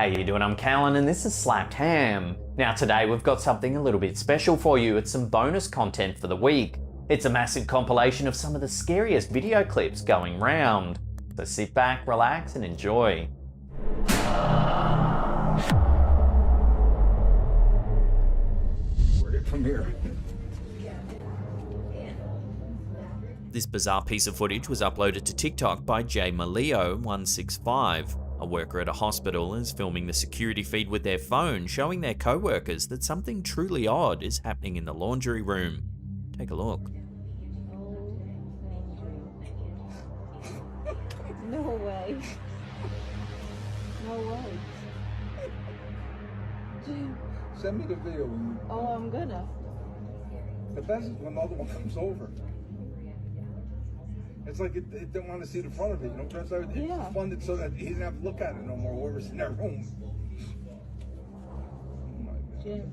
How you doing? I'm Callan and this is Slapped Ham. Now today we've got something a little bit special for you. It's some bonus content for the week. It's a massive compilation of some of the scariest video clips going round. So sit back, relax and enjoy. From here. This bizarre piece of footage was uploaded to TikTok by jmaleo165. A worker at a hospital is filming the security feed with their phone, showing their co-workers that something truly odd is happening in the laundry room. Take a look. No way. No way. Dude. Send me the video. Oh, I'm gonna. The best is when the other one comes over. It's like it didn't want to see the front of it, you know? It's funded so that he didn't have to look at it no more, whoever's in that room. Oh my God. Jim.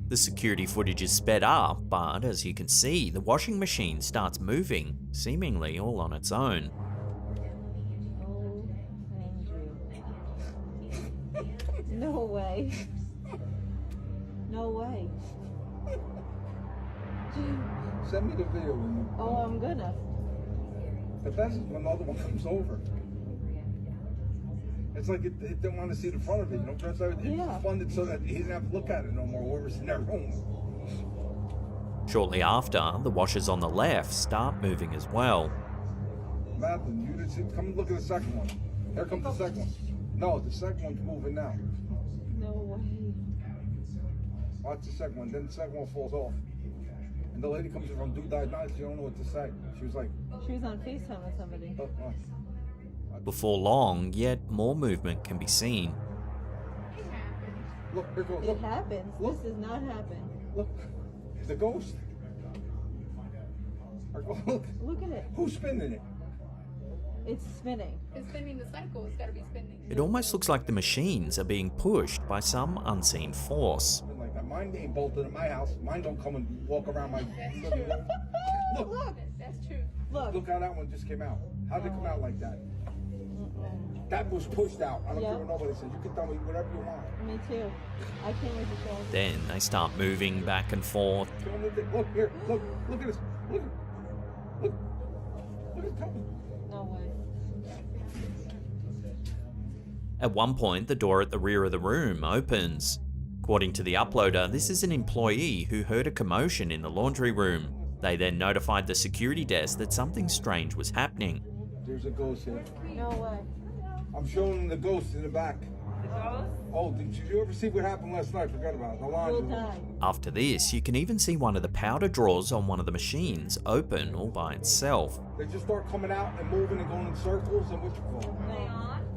The security footage is sped up, but as you can see, the washing machine starts moving, seemingly all on its own. Oh, Andrew. No way. No way. Dude. Send me the video. Oh, I'm gonna. The best is when the other one comes over. It's like it didn't want to see the front of it, you know? It's funded so that he didn't have to look at it no more, whoever's in that room. Shortly after, the washers on the left start moving as well. Madeline, you didn't see, come and look at the second one. Here comes the second one. No, the second one's moving now. No way. Watch the second one, then the second one falls off. And the lady comes in from Dude Died Night, she don't know what to say. She was like... She was on FaceTime with somebody. Before long, yet more movement can be seen. Look, here goes. It happens. Look. This does not happen. Look, the ghost. Look. Look at it. Who's spinning it? It's spinning. It's spinning the cycle. It's got to be spinning. It almost looks like the machines are being pushed by some unseen force. Like that. Mine ain't bolted in my house. Mine don't come and walk around my living room. Look. That's true. Look how that one just came out. How'd it come out like that? That was pushed out. I don't care what nobody says. You can tell me whatever you want. Me too. I can't wait to show it. Then they start moving back and forth. Look here. Look at this. Look at it coming. No way. At one point, the door at the rear of the room opens. According to the uploader, this is an employee who heard a commotion in the laundry room. They then notified the security desk that something strange was happening. There's a ghost here. No way. I'm showing them the ghost in the back. The ghost? Oh, did you ever see what happened last night? Forgot about it. The laundry room. After this, you can even see one of the powder drawers on one of the machines open all by itself. They just start coming out and moving and going in circles and what you call it.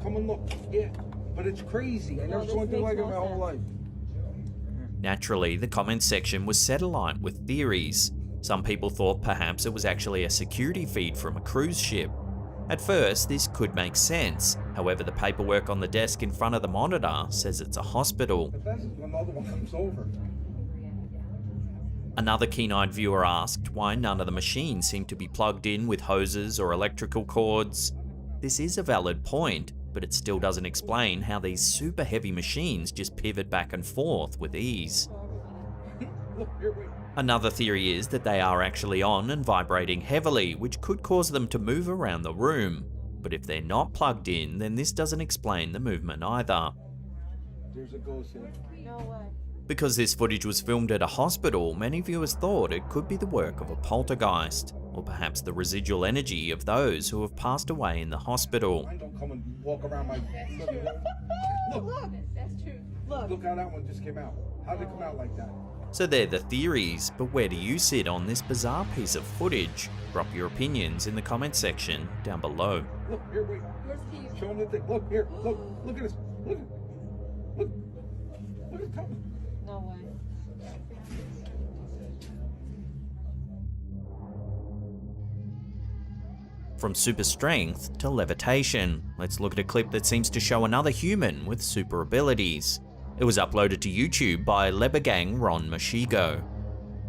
Come and look. Yeah, but it's crazy. I never saw anything like it in my whole life. Naturally, the comments section was set alight with theories. Some people thought perhaps it was actually a security feed from a cruise ship. At first, this could make sense. However, the paperwork on the desk in front of the monitor says it's a hospital. The best is when the other one comes over. Another keen-eyed viewer asked why none of the machines seem to be plugged in with hoses or electrical cords. This is a valid point, but it still doesn't explain how these super heavy machines just pivot back and forth with ease. Look, here, wait. Another theory is that they are actually on and vibrating heavily, which could cause them to move around the room. But if they're not plugged in, then this doesn't explain the movement either. There's a ghost here. No way. Because this footage was filmed at a hospital, many viewers thought it could be the work of a poltergeist, or perhaps the residual energy of those who have passed away in the hospital. Mine don't come and walk around my living room. Look. That's true. Look how that one just came out. How'd it come out like that? So they're the theories, but where do you sit on this bizarre piece of footage? Drop your opinions in the comment section down below. Look, here, wait. Where's Steve? Show them the thing. Look, here, look at this. Look at it coming. No way. From super strength to levitation, let's look at a clip that seems to show another human with super abilities. It was uploaded to YouTube by Lebergang Ron Mashigo.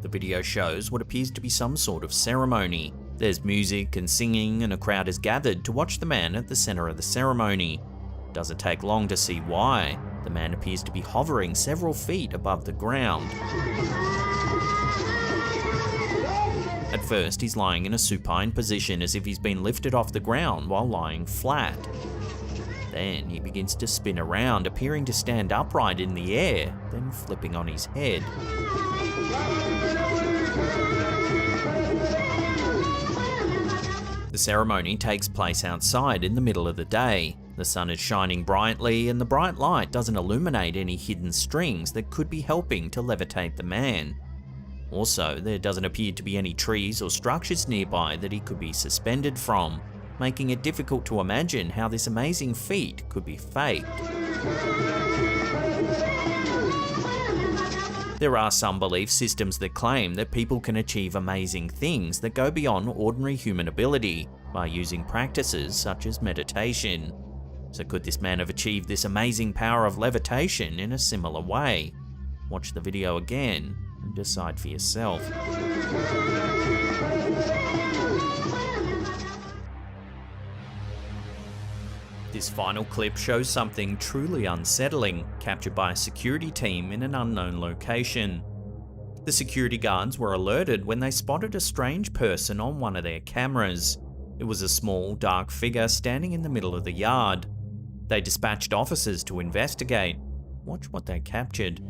The video shows what appears to be some sort of ceremony. There's music and singing, and a crowd is gathered to watch the man at the center of the ceremony. Doesn't take long to see why. The man appears to be hovering several feet above the ground. At first, he's lying in a supine position as if he's been lifted off the ground while lying flat. Then he begins to spin around, appearing to stand upright in the air, then flipping on his head. The ceremony takes place outside in the middle of the day. The sun is shining brightly, and the bright light doesn't illuminate any hidden strings that could be helping to levitate the man. Also, there doesn't appear to be any trees or structures nearby that he could be suspended from, making it difficult to imagine how this amazing feat could be faked. There are some belief systems that claim that people can achieve amazing things that go beyond ordinary human ability by using practices such as meditation. So could this man have achieved this amazing power of levitation in a similar way? Watch the video again and decide for yourself. This final clip shows something truly unsettling, captured by a security team in an unknown location. The security guards were alerted when they spotted a strange person on one of their cameras. It was a small, dark figure standing in the middle of the yard. They dispatched officers to investigate. Watch what they captured.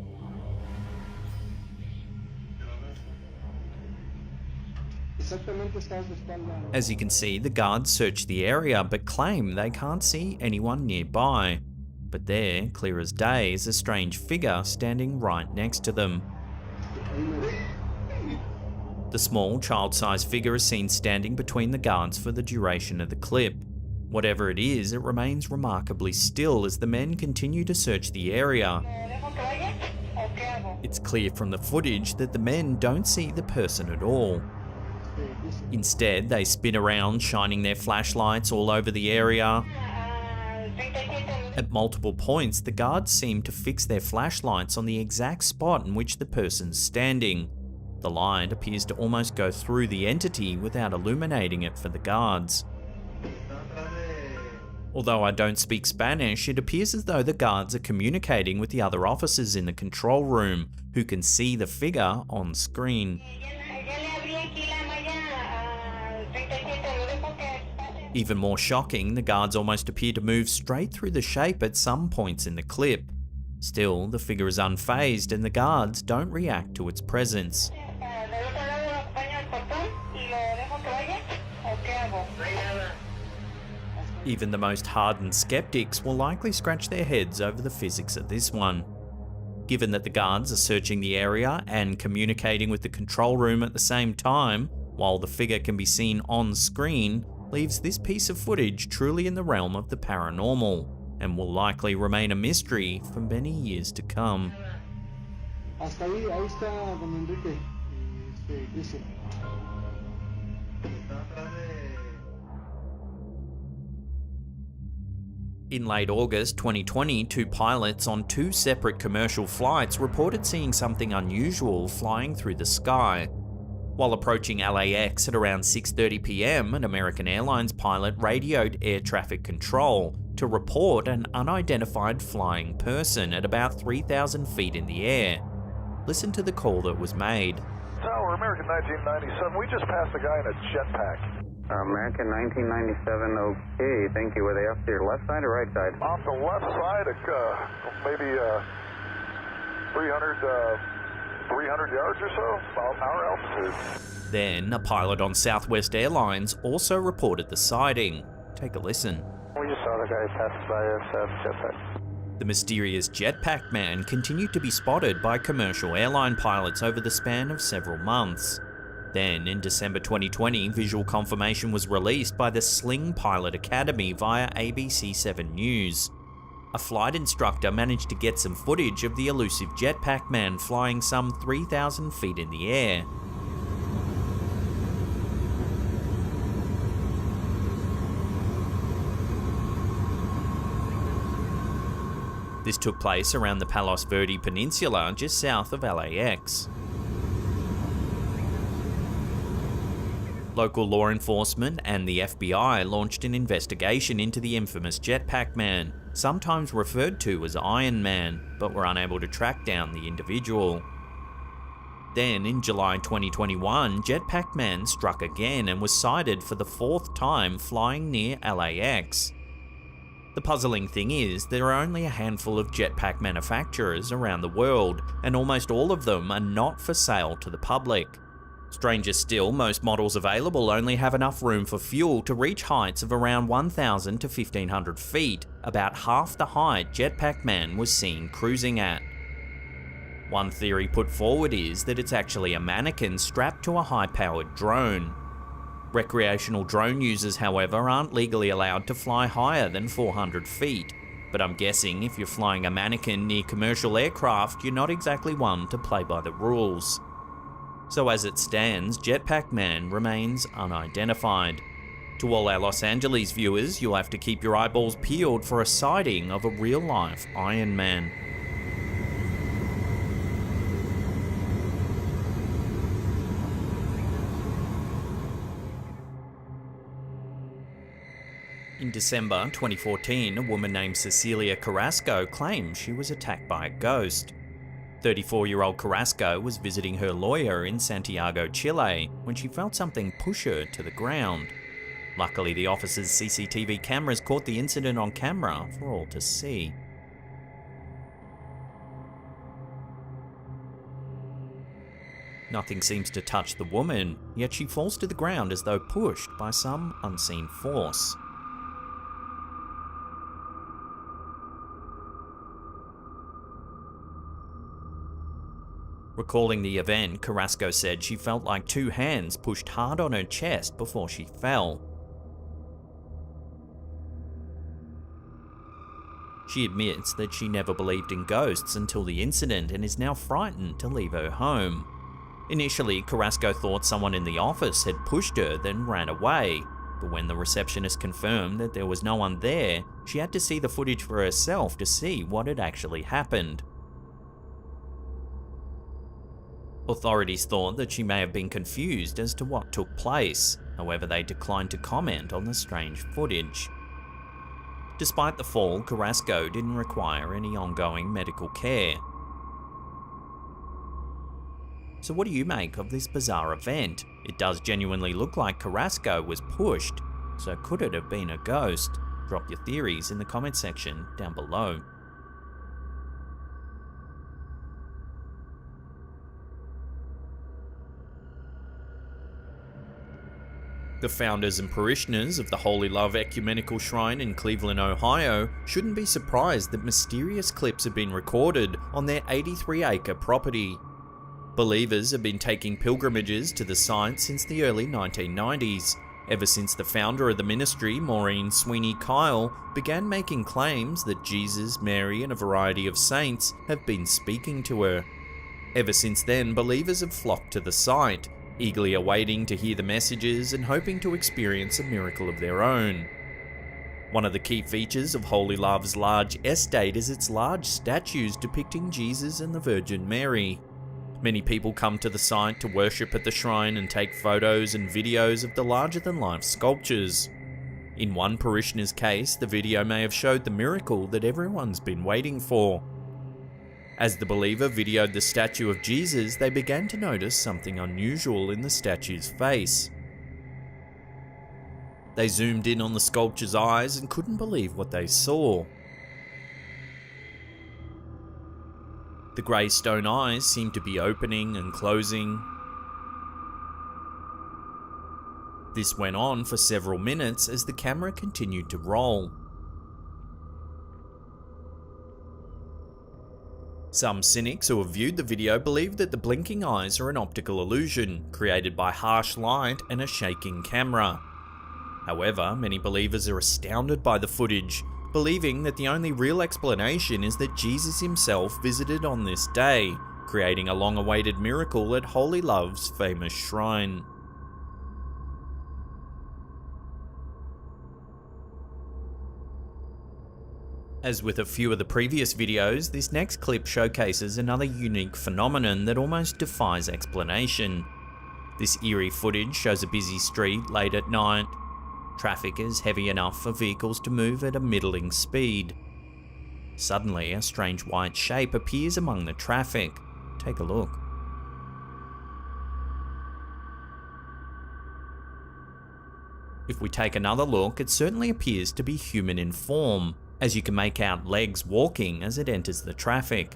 As you can see, the guards search the area but claim they can't see anyone nearby. But there, clear as day, is a strange figure standing right next to them. The small, child-sized figure is seen standing between the guards for the duration of the clip. Whatever it is, it remains remarkably still as the men continue to search the area. It's clear from the footage that the men don't see the person at all. Instead, they spin around, shining their flashlights all over the area. At multiple points, the guards seem to fix their flashlights on the exact spot in which the person's standing. The light appears to almost go through the entity without illuminating it for the guards. Although I don't speak Spanish, it appears as though the guards are communicating with the other officers in the control room, who can see the figure on screen. Even more shocking, the guards almost appear to move straight through the shape at some points in the clip. Still, the figure is unfazed and the guards don't react to its presence. Even the most hardened skeptics will likely scratch their heads over the physics of this one. Given that the guards are searching the area and communicating with the control room at the same time, while the figure can be seen on screen, leaves this piece of footage truly in the realm of the paranormal, and will likely remain a mystery for many years to come. In late August 2020, two pilots on two separate commercial flights reported seeing something unusual flying through the sky. While approaching LAX at around 6:30 PM, an American Airlines pilot radioed air traffic control to report an unidentified flying person at about 3,000 feet in the air. Listen to the call that was made. Tower, American 1997, we just passed a guy in a jetpack. American 1997, okay, thank you. Were they off to your left side or right side? Off the left side, maybe 300 yards or so, about our altitude. Then, a pilot on Southwest Airlines also reported the sighting. Take a listen. We just saw the guy pass by us, jetpack. The mysterious jetpack man continued to be spotted by commercial airline pilots over the span of several months. Then, in December 2020, visual confirmation was released by the Sling Pilot Academy via ABC7 News. A flight instructor managed to get some footage of the elusive jetpack man flying some 3,000 feet in the air. This took place around the Palos Verdes Peninsula, just south of LAX. Local law enforcement and the FBI launched an investigation into the infamous jetpack man, sometimes referred to as Iron Man, but were unable to track down the individual. Then, in July 2021, Jetpack Man struck again and was sighted for the 4th time flying near LAX. The puzzling thing is, there are only a handful of jetpack manufacturers around the world, and almost all of them are not for sale to the public. Stranger still, most models available only have enough room for fuel to reach heights of around 1,000 to 1,500 feet, about half the height Jetpack Man was seen cruising at. One theory put forward is that it's actually a mannequin strapped to a high-powered drone. Recreational drone users, however, aren't legally allowed to fly higher than 400 feet, but I'm guessing if you're flying a mannequin near commercial aircraft, you're not exactly one to play by the rules. So as it stands, Jetpack Man remains unidentified. To all our Los Angeles viewers, you'll have to keep your eyeballs peeled for a sighting of a real-life Iron Man. In December 2014, a woman named Cecilia Carrasco claimed she was attacked by a ghost. 34-year-old Carrasco was visiting her lawyer in Santiago, Chile, when she felt something push her to the ground. Luckily, the officer's CCTV cameras caught the incident on camera for all to see. Nothing seems to touch the woman, yet she falls to the ground as though pushed by some unseen force. Recalling the event, Carrasco said she felt like 2 hands pushed hard on her chest before she fell. She admits that she never believed in ghosts until the incident and is now frightened to leave her home. Initially, Carrasco thought someone in the office had pushed her, then ran away, but when the receptionist confirmed that there was no one there, she had to see the footage for herself to see what had actually happened. Authorities thought that she may have been confused as to what took place, however they declined to comment on the strange footage. Despite the fall, Carrasco didn't require any ongoing medical care. So what do you make of this bizarre event? It does genuinely look like Carrasco was pushed, so could it have been a ghost? Drop your theories in the comment section down below. The founders and parishioners of the Holy Love Ecumenical Shrine in Cleveland, Ohio, shouldn't be surprised that mysterious clips have been recorded on their 83-acre property. Believers have been taking pilgrimages to the site since the early 1990s, ever since the founder of the ministry, Maureen Sweeney Kyle, began making claims that Jesus, Mary, and a variety of saints have been speaking to her. Ever since then, believers have flocked to the site, eagerly awaiting to hear the messages and hoping to experience a miracle of their own. One of the key features of Holy Love's large estate is its large statues depicting Jesus and the Virgin Mary. Many people come to the site to worship at the shrine and take photos and videos of the larger-than-life sculptures. In one parishioner's case, the video may have showed the miracle that everyone's been waiting for. As the believer videoed the statue of Jesus, they began to notice something unusual in the statue's face. They zoomed in on the sculpture's eyes and couldn't believe what they saw. The grey stone eyes seemed to be opening and closing. This went on for several minutes as the camera continued to roll. Some cynics who have viewed the video believe that the blinking eyes are an optical illusion, created by harsh light and a shaking camera. However, many believers are astounded by the footage, believing that the only real explanation is that Jesus himself visited on this day, creating a long-awaited miracle at Holy Love's famous shrine. As with a few of the previous videos, this next clip showcases another unique phenomenon that almost defies explanation. This eerie footage shows a busy street late at night. Traffic is heavy enough for vehicles to move at a middling speed. Suddenly, a strange white shape appears among the traffic. Take a look. If we take another look, it certainly appears to be human in form, as you can make out legs walking as it enters the traffic.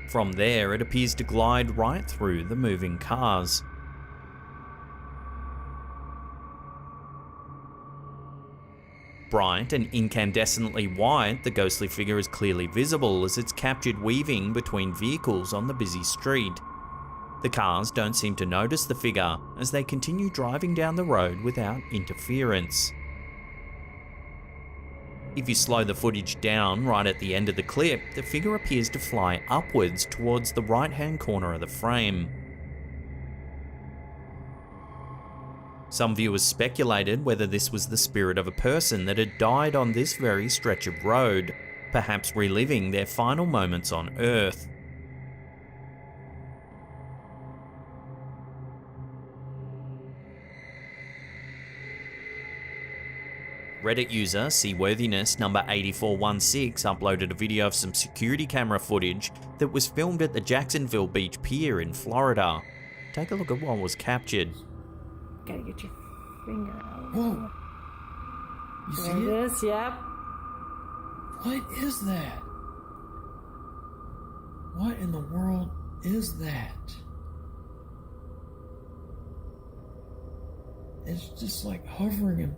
From there, it appears to glide right through the moving cars. Bright and incandescently white, the ghostly figure is clearly visible as it's captured weaving between vehicles on the busy street. The cars don't seem to notice the figure as they continue driving down the road without interference. If you slow the footage down right at the end of the clip, the figure appears to fly upwards towards the right-hand corner of the frame. Some viewers speculated whether this was the spirit of a person that had died on this very stretch of road, perhaps reliving their final moments on Earth. Reddit user Seaworthiness number 8416 uploaded a video of some security camera footage that was filmed at the Jacksonville Beach Pier in Florida. Take a look at what was captured. Gotta get your finger out. Whoa! You see There it? it is, yep. What is that? What in the world is that? It's just like hovering and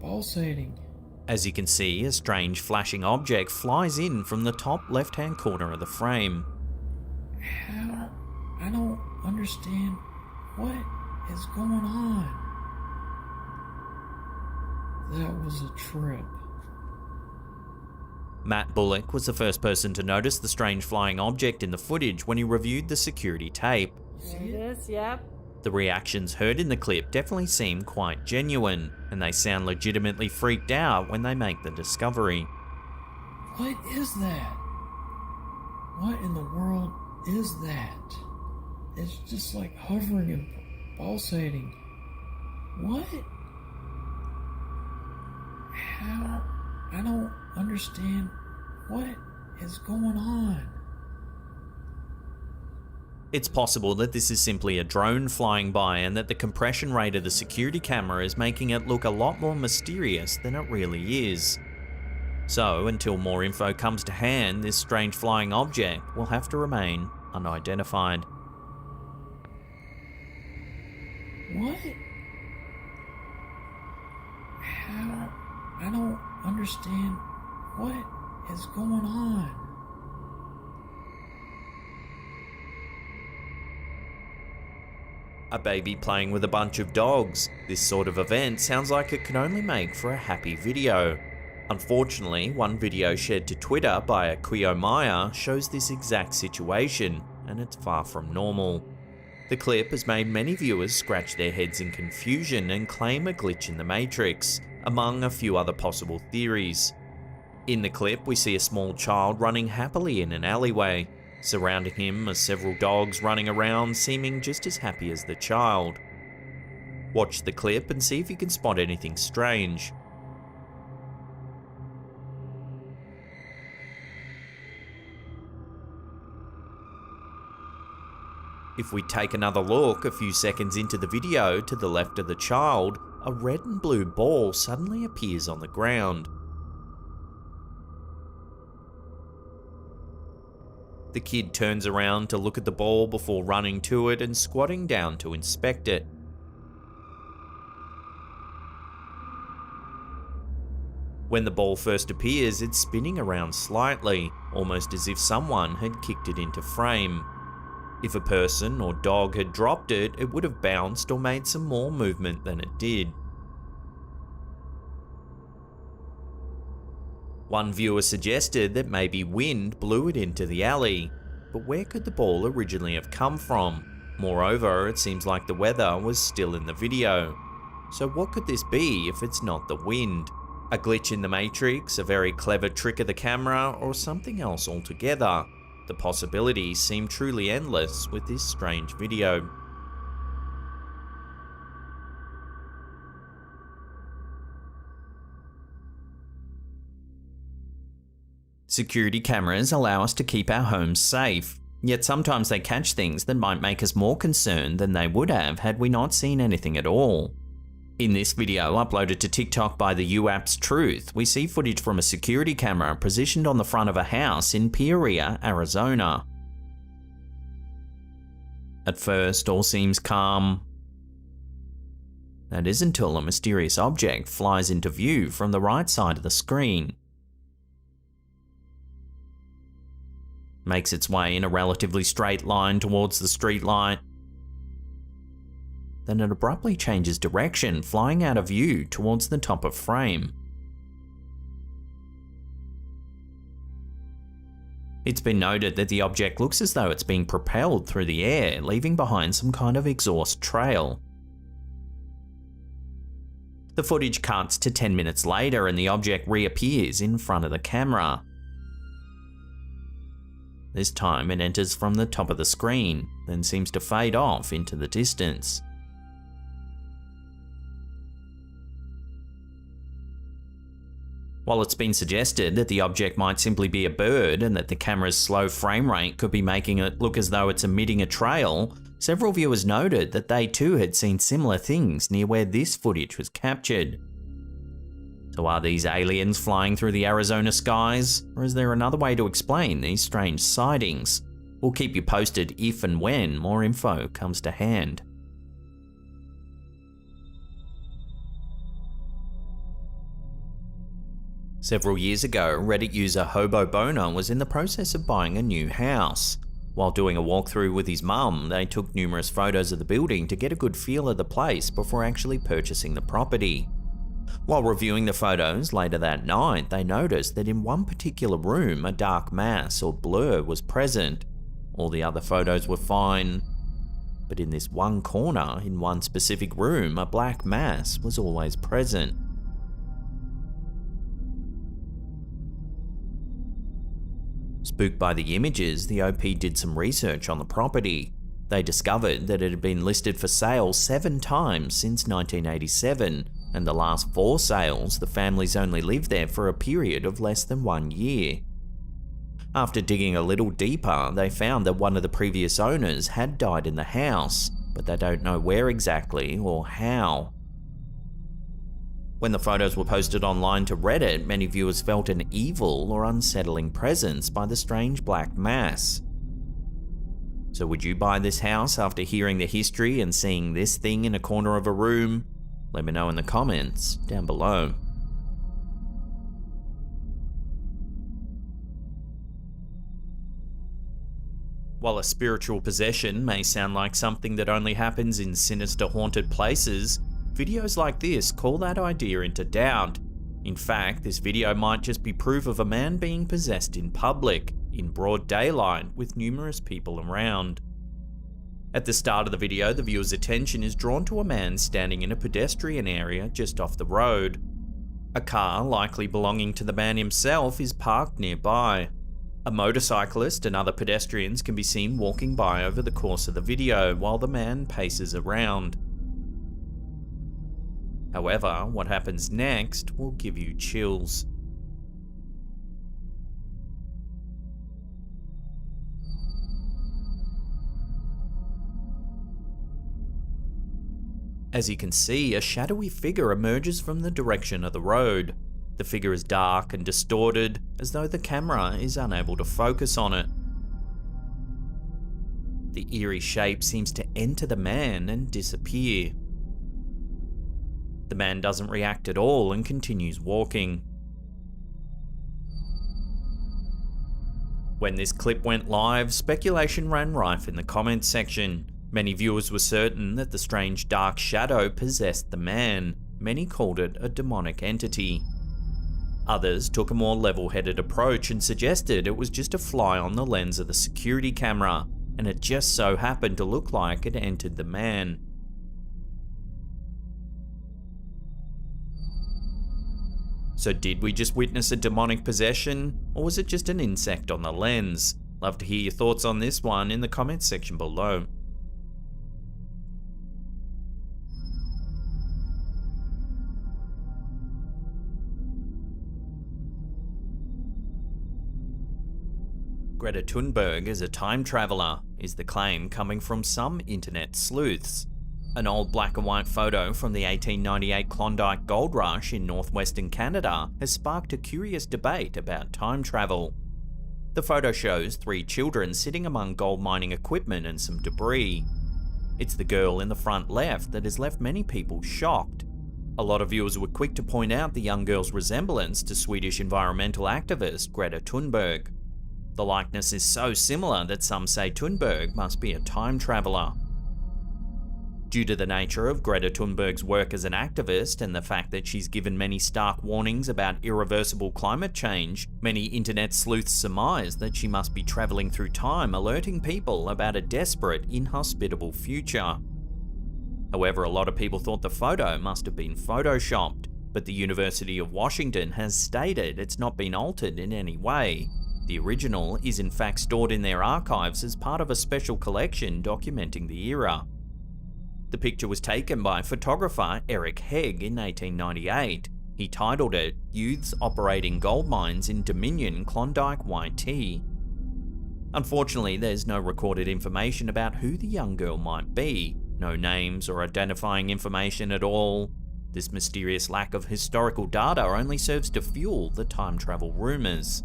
pulsating. As you can see, a strange flashing object flies in from the top left-hand corner of the frame. How? I don't understand what is going on. That was a trip. Matt Bullock was the first person to notice the strange flying object in the footage when he reviewed the security tape. There it is, yep. The reactions heard in the clip definitely seem quite genuine, and they sound legitimately freaked out when they make the discovery. What is that? What in the world is that? It's just like hovering and pulsating. What? How? I don't understand what is going on. It's possible that this is simply a drone flying by and that the compression rate of the security camera is making it look a lot more mysterious than it really is. So, until more info comes to hand, this strange flying object will have to remain unidentified. What? How? I don't understand what is going on. A baby playing with a bunch of dogs. This sort of event sounds like it can only make for a happy video. Unfortunately, one video shared to Twitter by Akio Maya shows this exact situation, and it's far from normal. The clip has made many viewers scratch their heads in confusion and claim a glitch in the Matrix, among a few other possible theories. In the clip, we see a small child running happily in an alleyway. Surrounding him are several dogs running around, seeming just as happy as the child. Watch the clip and see if you can spot anything strange. If we take another look a few seconds into the video, to the left of the child, a red and blue ball suddenly appears on the ground. The kid turns around to look at the ball before running to it and squatting down to inspect it. When the ball first appears, it's spinning around slightly, almost as if someone had kicked it into frame. If a person or dog had dropped it, it would have bounced or made some more movement than it did. One viewer suggested that maybe wind blew it into the alley, but where could the ball originally have come from? Moreover, it seems like the weather was still in the video. So what could this be if it's not the wind? A glitch in the Matrix, a very clever trick of the camera, or something else altogether? The possibilities seem truly endless with this strange video. Security cameras allow us to keep our homes safe, yet sometimes they catch things that might make us more concerned than they would have had we not seen anything at all. In this video uploaded to TikTok by the UAP's Truth, we see footage from a security camera positioned on the front of a house in Peoria, Arizona. At first, all seems calm. That is until a mysterious object flies into view from the right side of the screen. Makes its way in a relatively straight line towards the streetlight. Then it abruptly changes direction, flying out of view towards the top of frame. It's been noted that the object looks as though it's being propelled through the air, leaving behind some kind of exhaust trail. The footage cuts to 10 minutes later and the object reappears in front of the camera. This time it enters from the top of the screen, then seems to fade off into the distance. While it's been suggested that the object might simply be a bird and that the camera's slow frame rate could be making it look as though it's emitting a trail, several viewers noted that they too had seen similar things near where this footage was captured. So are these aliens flying through the Arizona skies, or is there another way to explain these strange sightings? We'll keep you posted if and when more info comes to hand. Several years ago, Reddit user Hobo Boner was in the process of buying a new house. While doing a walkthrough with his mum, they took numerous photos of the building to get a good feel of the place before actually purchasing the property. While reviewing the photos later that night, they noticed that in one particular room a dark mass or blur was present. All the other photos were fine. But in this one corner, in one specific room, a black mass was always present. Spooked by the images, the OP did some research on the property. They discovered that it had been listed for sale 7 times since 1987, and the last 4 sales, the families only lived there for a period of less than 1 year. After digging a little deeper, they found that one of the previous owners had died in the house, but they don't know where exactly or how. When the photos were posted online to Reddit, many viewers felt an evil or unsettling presence by the strange black mass. So would you buy this house after hearing the history and seeing this thing in a corner of a room? Let me know in the comments down below. While a spiritual possession may sound like something that only happens in sinister haunted places, videos like this call that idea into doubt. In fact, this video might just be proof of a man being possessed in public, in broad daylight, with numerous people around. At the start of the video, the viewer's attention is drawn to a man standing in a pedestrian area just off the road. A car, likely belonging to the man himself, is parked nearby. A motorcyclist and other pedestrians can be seen walking by over the course of the video while the man paces around. However, what happens next will give you chills. As you can see, a shadowy figure emerges from the direction of the road. The figure is dark and distorted, as though the camera is unable to focus on it. The eerie shape seems to enter the man and disappear. The man doesn't react at all and continues walking. When this clip went live, speculation ran rife in the comments section. Many viewers were certain that the strange dark shadow possessed the man. Many called it a demonic entity. Others took a more level-headed approach and suggested it was just a fly on the lens of the security camera, and it just so happened to look like it entered the man. So did we just witness a demonic possession, or was it just an insect on the lens? Love to hear your thoughts on this one in the comments section below. Greta Thunberg is a time traveller, is the claim coming from some internet sleuths. An old black and white photo from the 1898 Klondike Gold Rush in northwestern Canada has sparked a curious debate about time travel. The photo shows 3 children sitting among gold mining equipment and some debris. It's the girl in the front left that has left many people shocked. A lot of viewers were quick to point out the young girl's resemblance to Swedish environmental activist Greta Thunberg. The likeness is so similar that some say Thunberg must be a time traveller. Due to the nature of Greta Thunberg's work as an activist and the fact that she's given many stark warnings about irreversible climate change, many internet sleuths surmise that she must be travelling through time, alerting people about a desperate, inhospitable future. However, a lot of people thought the photo must have been photoshopped, but the University of Washington has stated it's not been altered in any way. The original is in fact stored in their archives as part of a special collection documenting the era. The picture was taken by photographer Eric Hegg in 1898. He titled it "Youths Operating Gold Mines in Dominion Klondike YT." Unfortunately, there's no recorded information about who the young girl might be, no names or identifying information at all. This mysterious lack of historical data only serves to fuel the time travel rumours.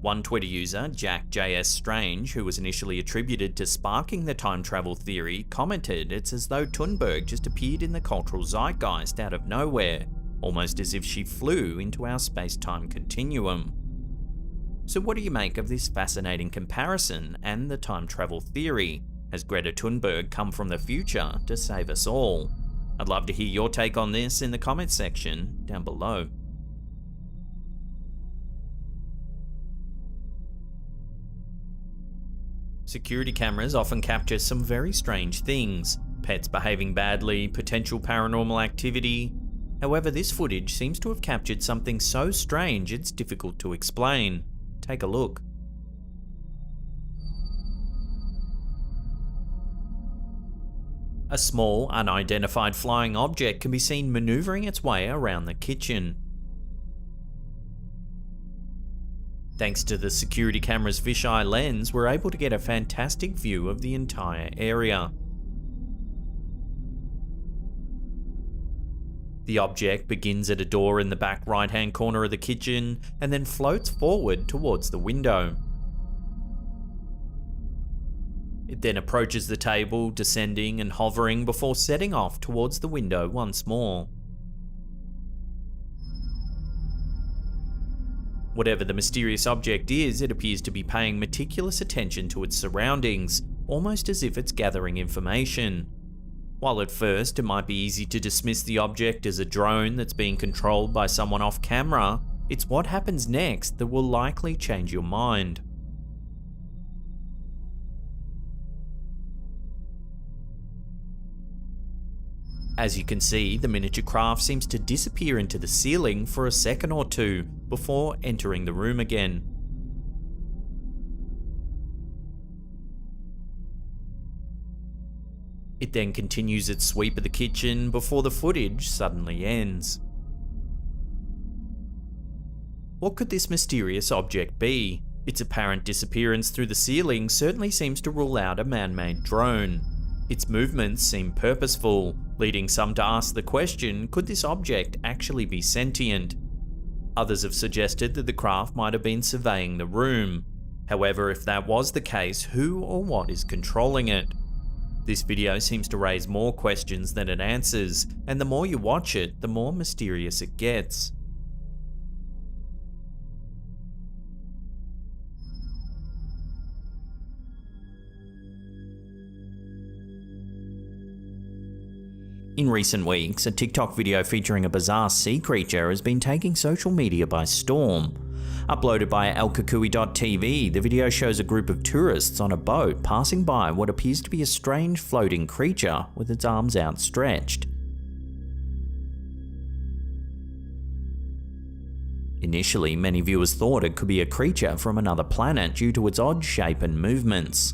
One Twitter user, Jack JS Strange, who was initially attributed to sparking the time travel theory, commented it's as though Thunberg just appeared in the cultural zeitgeist out of nowhere, almost as if she flew into our space-time continuum. So what do you make of this fascinating comparison and the time travel theory? Has Greta Thunberg come from the future to save us all? I'd love to hear your take on this in the comments section down below. Security cameras often capture some very strange things. Pets behaving badly, potential paranormal activity. However, this footage seems to have captured something so strange it's difficult to explain. Take a look. A small, unidentified flying object can be seen maneuvering its way around the kitchen. Thanks to the security camera's fisheye lens, we're able to get a fantastic view of the entire area. The object begins at a door in the back right-hand corner of the kitchen and then floats forward towards the window. It then approaches the table, descending and hovering before setting off towards the window once more. Whatever the mysterious object is, it appears to be paying meticulous attention to its surroundings, almost as if it's gathering information. While at first it might be easy to dismiss the object as a drone that's being controlled by someone off camera, it's what happens next that will likely change your mind. As you can see, the miniature craft seems to disappear into the ceiling for a second or two before entering the room again. It then continues its sweep of the kitchen before the footage suddenly ends. What could this mysterious object be? Its apparent disappearance through the ceiling certainly seems to rule out a man-made drone. Its movements seem purposeful, leading some to ask the question, could this object actually be sentient? Others have suggested that the craft might have been surveying the room. However, if that was the case, who or what is controlling it? This video seems to raise more questions than it answers, and the more you watch it, the more mysterious it gets. In recent weeks, a TikTok video featuring a bizarre sea creature has been taking social media by storm. Uploaded by elkukui.tv, the video shows a group of tourists on a boat passing by what appears to be a strange floating creature with its arms outstretched. Initially, many viewers thought it could be a creature from another planet due to its odd shape and movements.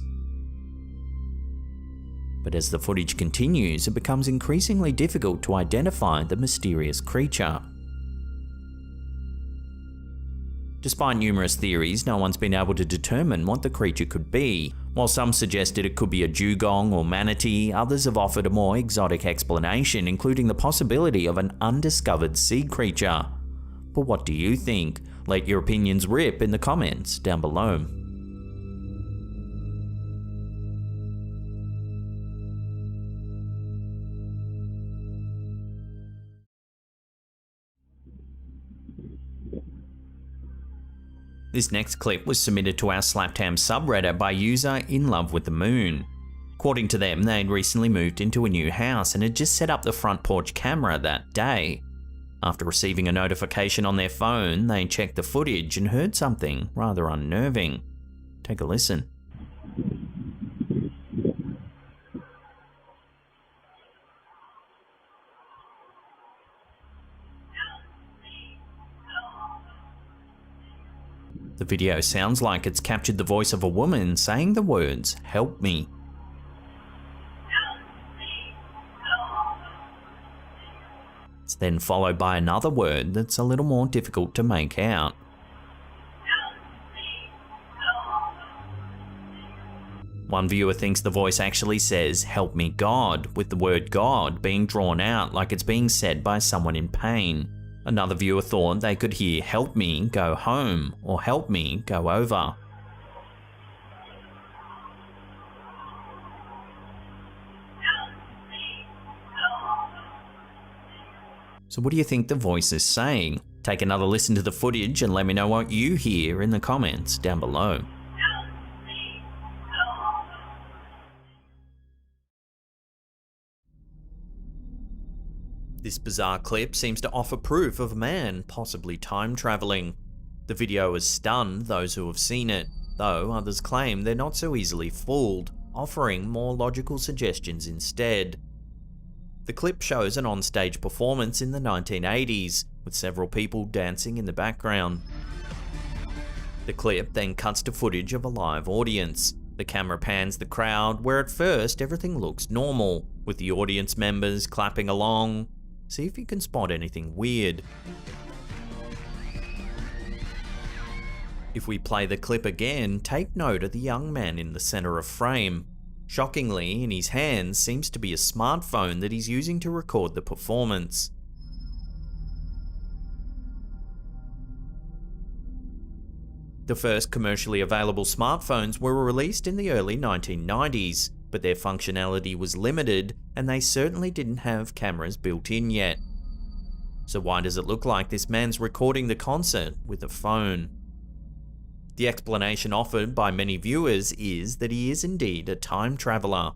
But as the footage continues, it becomes increasingly difficult to identify the mysterious creature. Despite numerous theories, no one's been able to determine what the creature could be. While some suggested it could be a dugong or manatee, others have offered a more exotic explanation, including the possibility of an undiscovered sea creature. But what do you think? Let your opinions rip in the comments down below. This next clip was submitted to our Slaptam subreddit by user In Love with the Moon. According to them, they'd recently moved into a new house and had just set up the front porch camera that day. After receiving a notification on their phone, they checked the footage and heard something rather unnerving. Take a listen. The video sounds like it's captured the voice of a woman saying the words, "Help me." It's then followed by another word that's a little more difficult to make out. One viewer thinks the voice actually says, "Help me God," with the word God being drawn out like it's being said by someone in pain. Another viewer thought they could hear "Help me, go home," or "Help me, go over." So what do you think the voice is saying? Take another listen to the footage and let me know what you hear in the comments down below. This bizarre clip seems to offer proof of a man possibly time traveling. The video has stunned those who have seen it, though others claim they're not so easily fooled, offering more logical suggestions instead. The clip shows an on-stage performance in the 1980s, with several people dancing in the background. The clip then cuts to footage of a live audience. The camera pans the crowd, where at first everything looks normal, with the audience members clapping along. See if you can spot anything weird. If we play the clip again, take note of the young man in the center of frame. Shockingly, in his hands seems to be a smartphone that he's using to record the performance. The first commercially available smartphones were released in the early 1990s, but their functionality was limited and they certainly didn't have cameras built in yet. So why does it look like this man's recording the concert with a phone? The explanation offered by many viewers is that he is indeed a time traveler.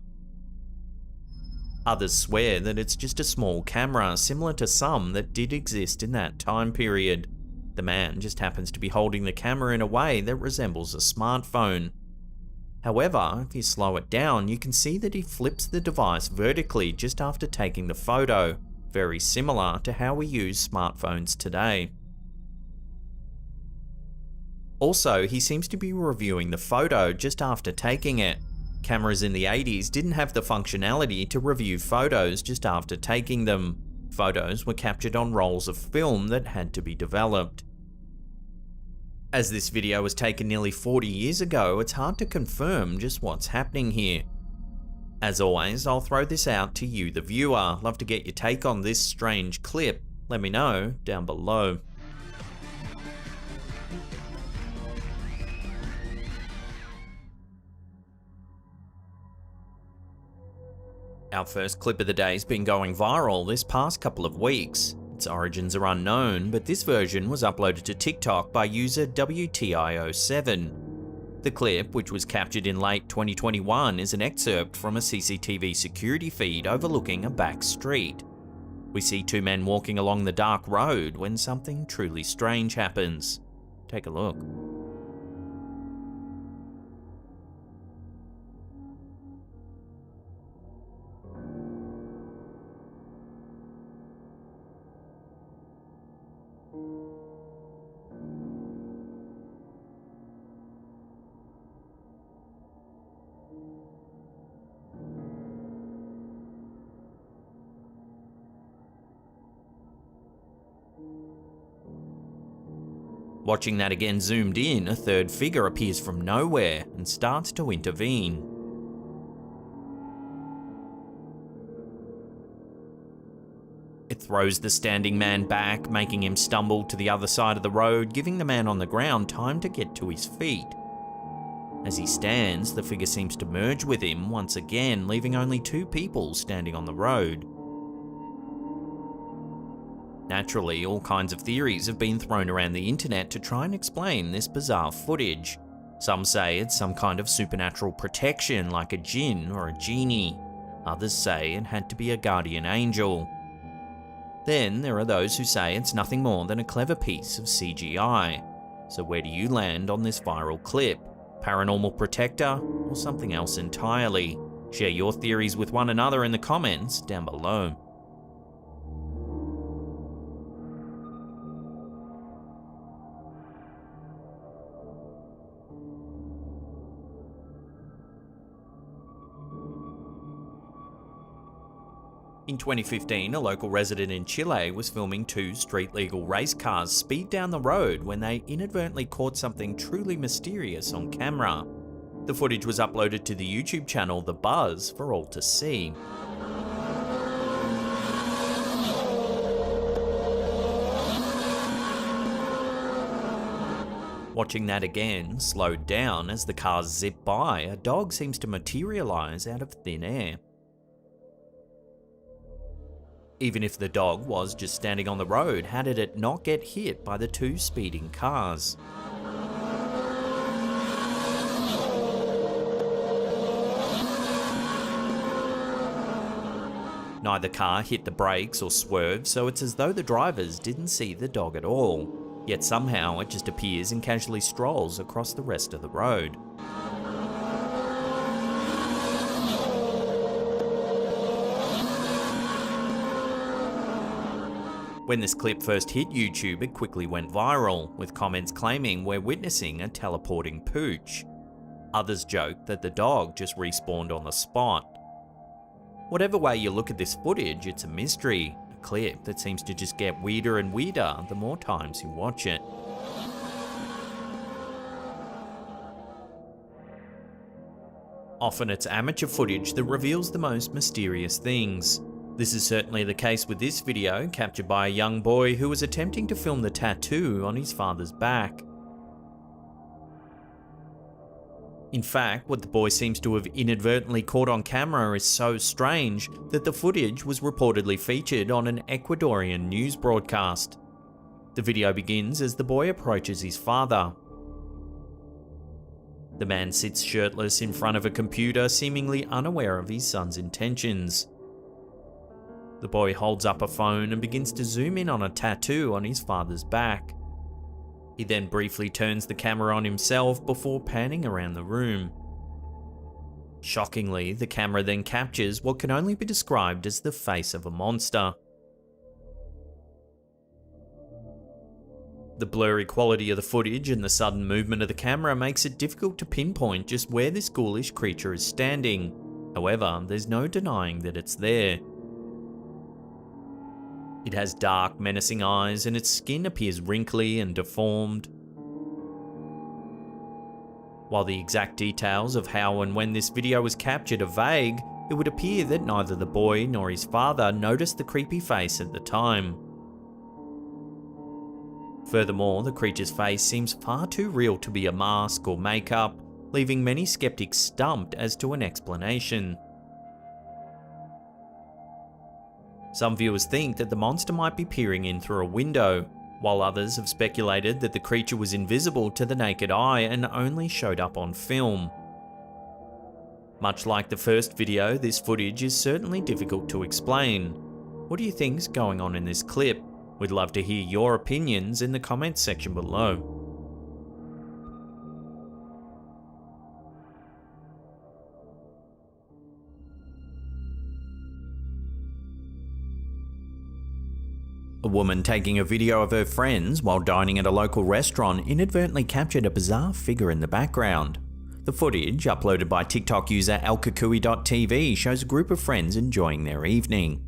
Others swear that it's just a small camera similar to some that did exist in that time period. The man just happens to be holding the camera in a way that resembles a smartphone. However, if you slow it down, you can see that he flips the device vertically just after taking the photo, very similar to how we use smartphones today. Also, he seems to be reviewing the photo just after taking it. Cameras in the 80s didn't have the functionality to review photos just after taking them. Photos were captured on rolls of film that had to be developed. As this video was taken nearly 40 years ago, it's hard to confirm just what's happening here. As always, I'll throw this out to you, the viewer. Love to get your take on this strange clip. Let me know down below. Our first clip of the day has been going viral this past couple of weeks. Its origins are unknown, but this version was uploaded to TikTok by user WTIO7. The clip, which was captured in late 2021, is an excerpt from a CCTV security feed overlooking a back street. We see two men walking along the dark road when something truly strange happens. Take a look. Watching that again zoomed in, a third figure appears from nowhere and starts to intervene. It throws the standing man back, making him stumble to the other side of the road, giving the man on the ground time to get to his feet. As he stands, the figure seems to merge with him once again, leaving only two people standing on the road. Naturally, all kinds of theories have been thrown around the internet to try and explain this bizarre footage. Some say it's some kind of supernatural protection like a jinn or a genie. Others say it had to be a guardian angel. Then there are those who say it's nothing more than a clever piece of CGI. So where do you land on this viral clip? Paranormal protector or something else entirely? Share your theories with one another in the comments down below. In 2015, a local resident in Chile was filming two street-legal race cars speed down the road when they inadvertently caught something truly mysterious on camera. The footage was uploaded to the YouTube channel The Buzz for all to see. Watching that again, slowed down as the cars zip by, a dog seems to materialize out of thin air. Even if the dog was just standing on the road, how did it not get hit by the two speeding cars? Neither car hit the brakes or swerved, so it's as though the drivers didn't see the dog at all. Yet somehow it just appears and casually strolls across the rest of the road. When this clip first hit YouTube, it quickly went viral, with comments claiming we're witnessing a teleporting pooch. Others joked that the dog just respawned on the spot. Whatever way you look at this footage, it's a mystery, a clip that seems to just get weirder and weirder the more times you watch it. Often it's amateur footage that reveals the most mysterious things. This is certainly the case with this video, captured by a young boy who was attempting to film the tattoo on his father's back. In fact, what the boy seems to have inadvertently caught on camera is so strange that the footage was reportedly featured on an Ecuadorian news broadcast. The video begins as the boy approaches his father. The man sits shirtless in front of a computer, seemingly unaware of his son's intentions. The boy holds up a phone and begins to zoom in on a tattoo on his father's back. He then briefly turns the camera on himself before panning around the room. Shockingly, the camera then captures what can only be described as the face of a monster. The blurry quality of the footage and the sudden movement of the camera makes it difficult to pinpoint just where this ghoulish creature is standing. However, there's no denying that it's there. It has dark, menacing eyes, and its skin appears wrinkly and deformed. While the exact details of how and when this video was captured are vague, it would appear that neither the boy nor his father noticed the creepy face at the time. Furthermore, the creature's face seems far too real to be a mask or makeup, leaving many skeptics stumped as to an explanation. Some viewers think that the monster might be peering in through a window, while others have speculated that the creature was invisible to the naked eye and only showed up on film. Much like the first video, this footage is certainly difficult to explain. What do you think's going on in this clip? We'd love to hear your opinions in the comments section below. A woman taking a video of her friends while dining at a local restaurant inadvertently captured a bizarre figure in the background. The footage, uploaded by TikTok user alkakui.tv, shows a group of friends enjoying their evening.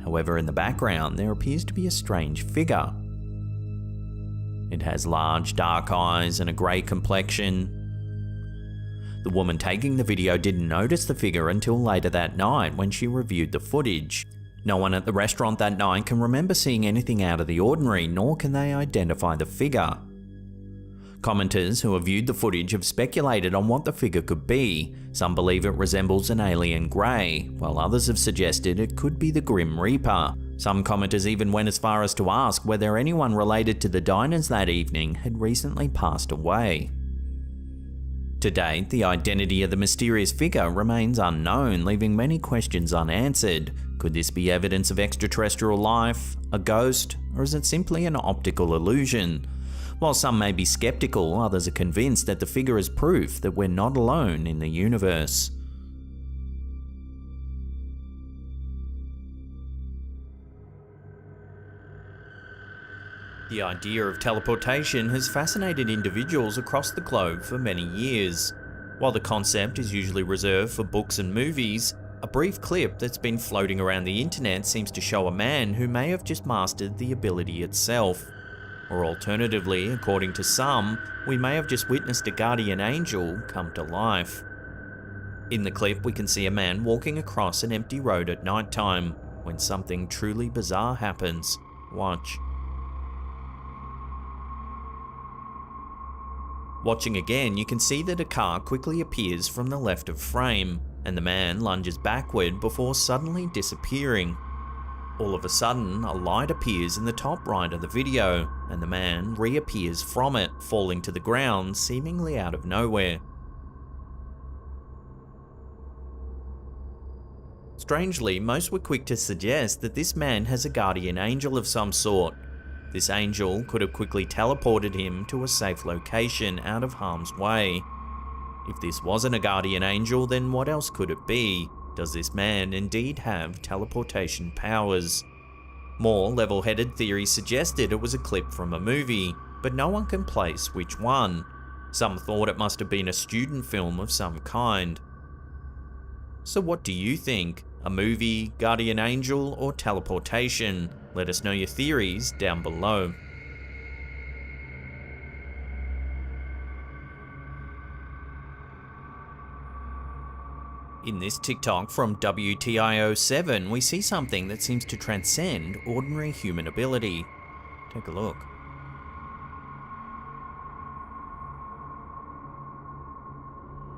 However, in the background, there appears to be a strange figure. It has large dark eyes and a grey complexion. The woman taking the video didn't notice the figure until later that night when she reviewed the footage. No one at the restaurant that night can remember seeing anything out of the ordinary, nor can they identify the figure. Commenters who have viewed the footage have speculated on what the figure could be. Some believe it resembles an alien grey, while others have suggested it could be the Grim Reaper. Some commenters even went as far as to ask whether anyone related to the diners that evening had recently passed away. To date, the identity of the mysterious figure remains unknown, leaving many questions unanswered. Could this be evidence of extraterrestrial life, a ghost, or is it simply an optical illusion? While some may be skeptical, others are convinced that the figure is proof that we're not alone in the universe. The idea of teleportation has fascinated individuals across the globe for many years. While the concept is usually reserved for books and movies, a brief clip that's been floating around the internet seems to show a man who may have just mastered the ability itself. Or alternatively, according to some, we may have just witnessed a guardian angel come to life. In the clip, we can see a man walking across an empty road at night time when something truly bizarre happens. Watch. Watching again, you can see that a car quickly appears from the left of frame, and the man lunges backward before suddenly disappearing. All of a sudden, a light appears in the top right of the video, and the man reappears from it, falling to the ground seemingly out of nowhere. Strangely, most were quick to suggest that this man has a guardian angel of some sort. This angel could have quickly teleported him to a safe location out of harm's way. If this wasn't a guardian angel, then what else could it be? Does this man indeed have teleportation powers? More level-headed theories suggested it was a clip from a movie, but no one can place which one. Some thought it must have been a student film of some kind. So what do you think? A movie, guardian angel, or teleportation? Let us know your theories down below. In this TikTok from WTIO7, we see something that seems to transcend ordinary human ability. Take a look.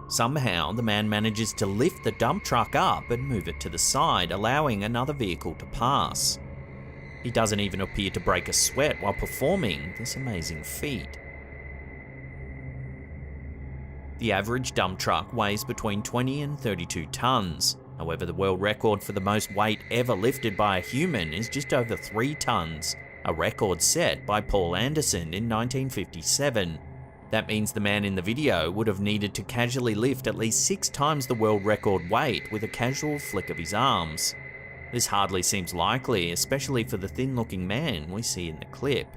Somehow, the man manages to lift the dump truck up and move it to the side, allowing another vehicle to pass. He doesn't even appear to break a sweat while performing this amazing feat. The average dump truck weighs between 20 and 32 tons. However, the world record for the most weight ever lifted by a human is just over 3 tons, a record set by Paul Anderson in 1957. That means the man in the video would have needed to casually lift at least 6 times the world record weight with a casual flick of his arms. This hardly seems likely, especially for the thin-looking man we see in the clip.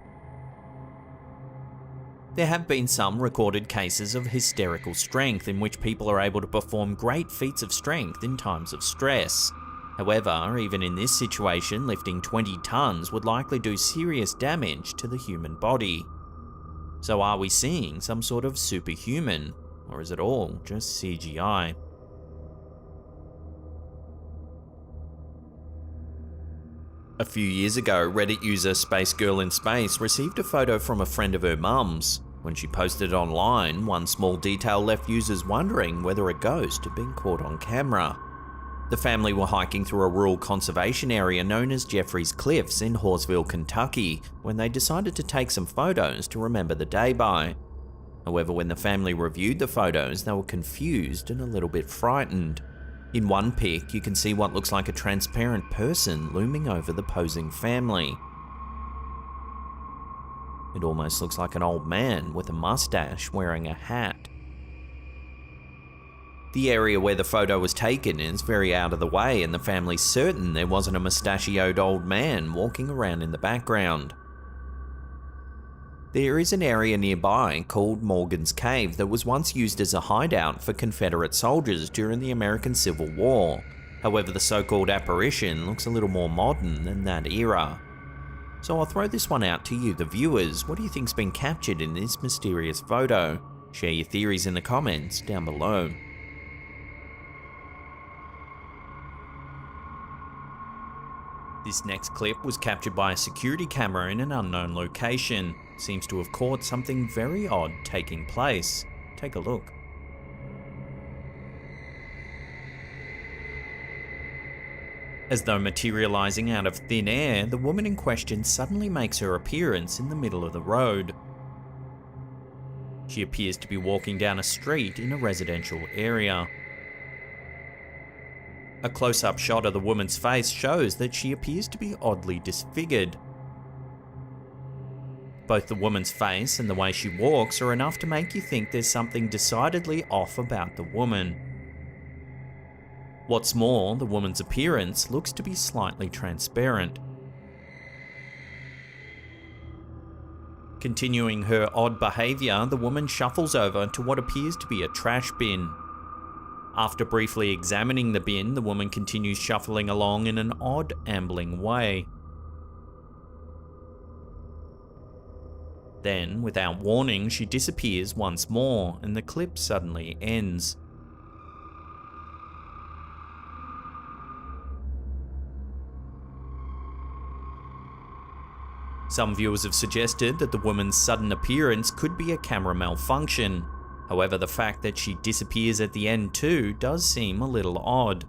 There have been some recorded cases of hysterical strength in which people are able to perform great feats of strength in times of stress. However, even in this situation, lifting 20 tons would likely do serious damage to the human body. So are we seeing some sort of superhuman, or is it all just CGI? A few years ago, Reddit user Space Girl in Space received a photo from a friend of her mum's. When she posted it online, one small detail left users wondering whether a ghost had been caught on camera. The family were hiking through a rural conservation area known as Jeffries Cliffs in Horseville, Kentucky, when they decided to take some photos to remember the day by. However, when the family reviewed the photos, they were confused and a little bit frightened. In one pic, you can see what looks like a transparent person looming over the posing family. It almost looks like an old man with a mustache wearing a hat. The area where the photo was taken is very out of the way, and the family's certain there wasn't a mustachioed old man walking around in the background. There is an area nearby called Morgan's Cave that was once used as a hideout for Confederate soldiers during the American Civil War. However, the so-called apparition looks a little more modern than that era. So I'll throw this one out to you, the viewers. What do you think's been captured in this mysterious photo? Share your theories in the comments down below. This next clip was captured by a security camera in an unknown location. Seems to have caught something very odd taking place. Take a look. As though materializing out of thin air, the woman in question suddenly makes her appearance in the middle of the road. She appears to be walking down a street in a residential area. A close-up shot of the woman's face shows that she appears to be oddly disfigured. Both the woman's face and the way she walks are enough to make you think there's something decidedly off about the woman. What's more, the woman's appearance looks to be slightly transparent. Continuing her odd behaviour, the woman shuffles over to what appears to be a trash bin. After briefly examining the bin, the woman continues shuffling along in an odd, ambling way. Then, without warning, she disappears once more, and the clip suddenly ends. Some viewers have suggested that the woman's sudden appearance could be a camera malfunction. However, the fact that she disappears at the end too does seem a little odd.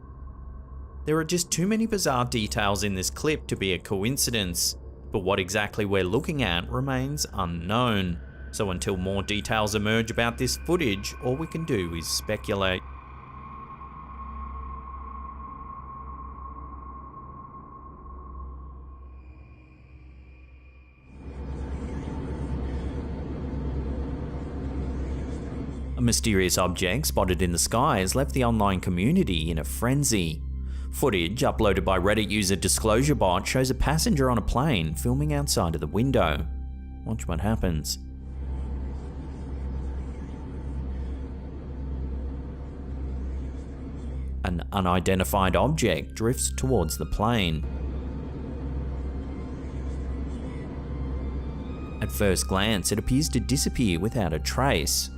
There are just too many bizarre details in this clip to be a coincidence, but what exactly we're looking at remains unknown. So until more details emerge about this footage, all we can do is speculate. A mysterious object spotted in the sky has left the online community in a frenzy. Footage uploaded by Reddit user DisclosureBot shows a passenger on a plane filming outside of the window. Watch what happens. An unidentified object drifts towards the plane. At first glance, it appears to disappear without a trace.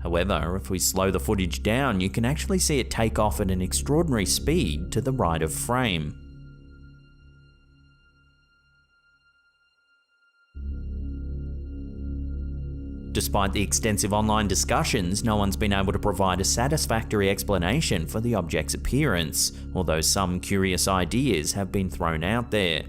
However, if we slow the footage down, you can actually see it take off at an extraordinary speed to the right of frame. Despite the extensive online discussions, no one's been able to provide a satisfactory explanation for the object's appearance, although some curious ideas have been thrown out there.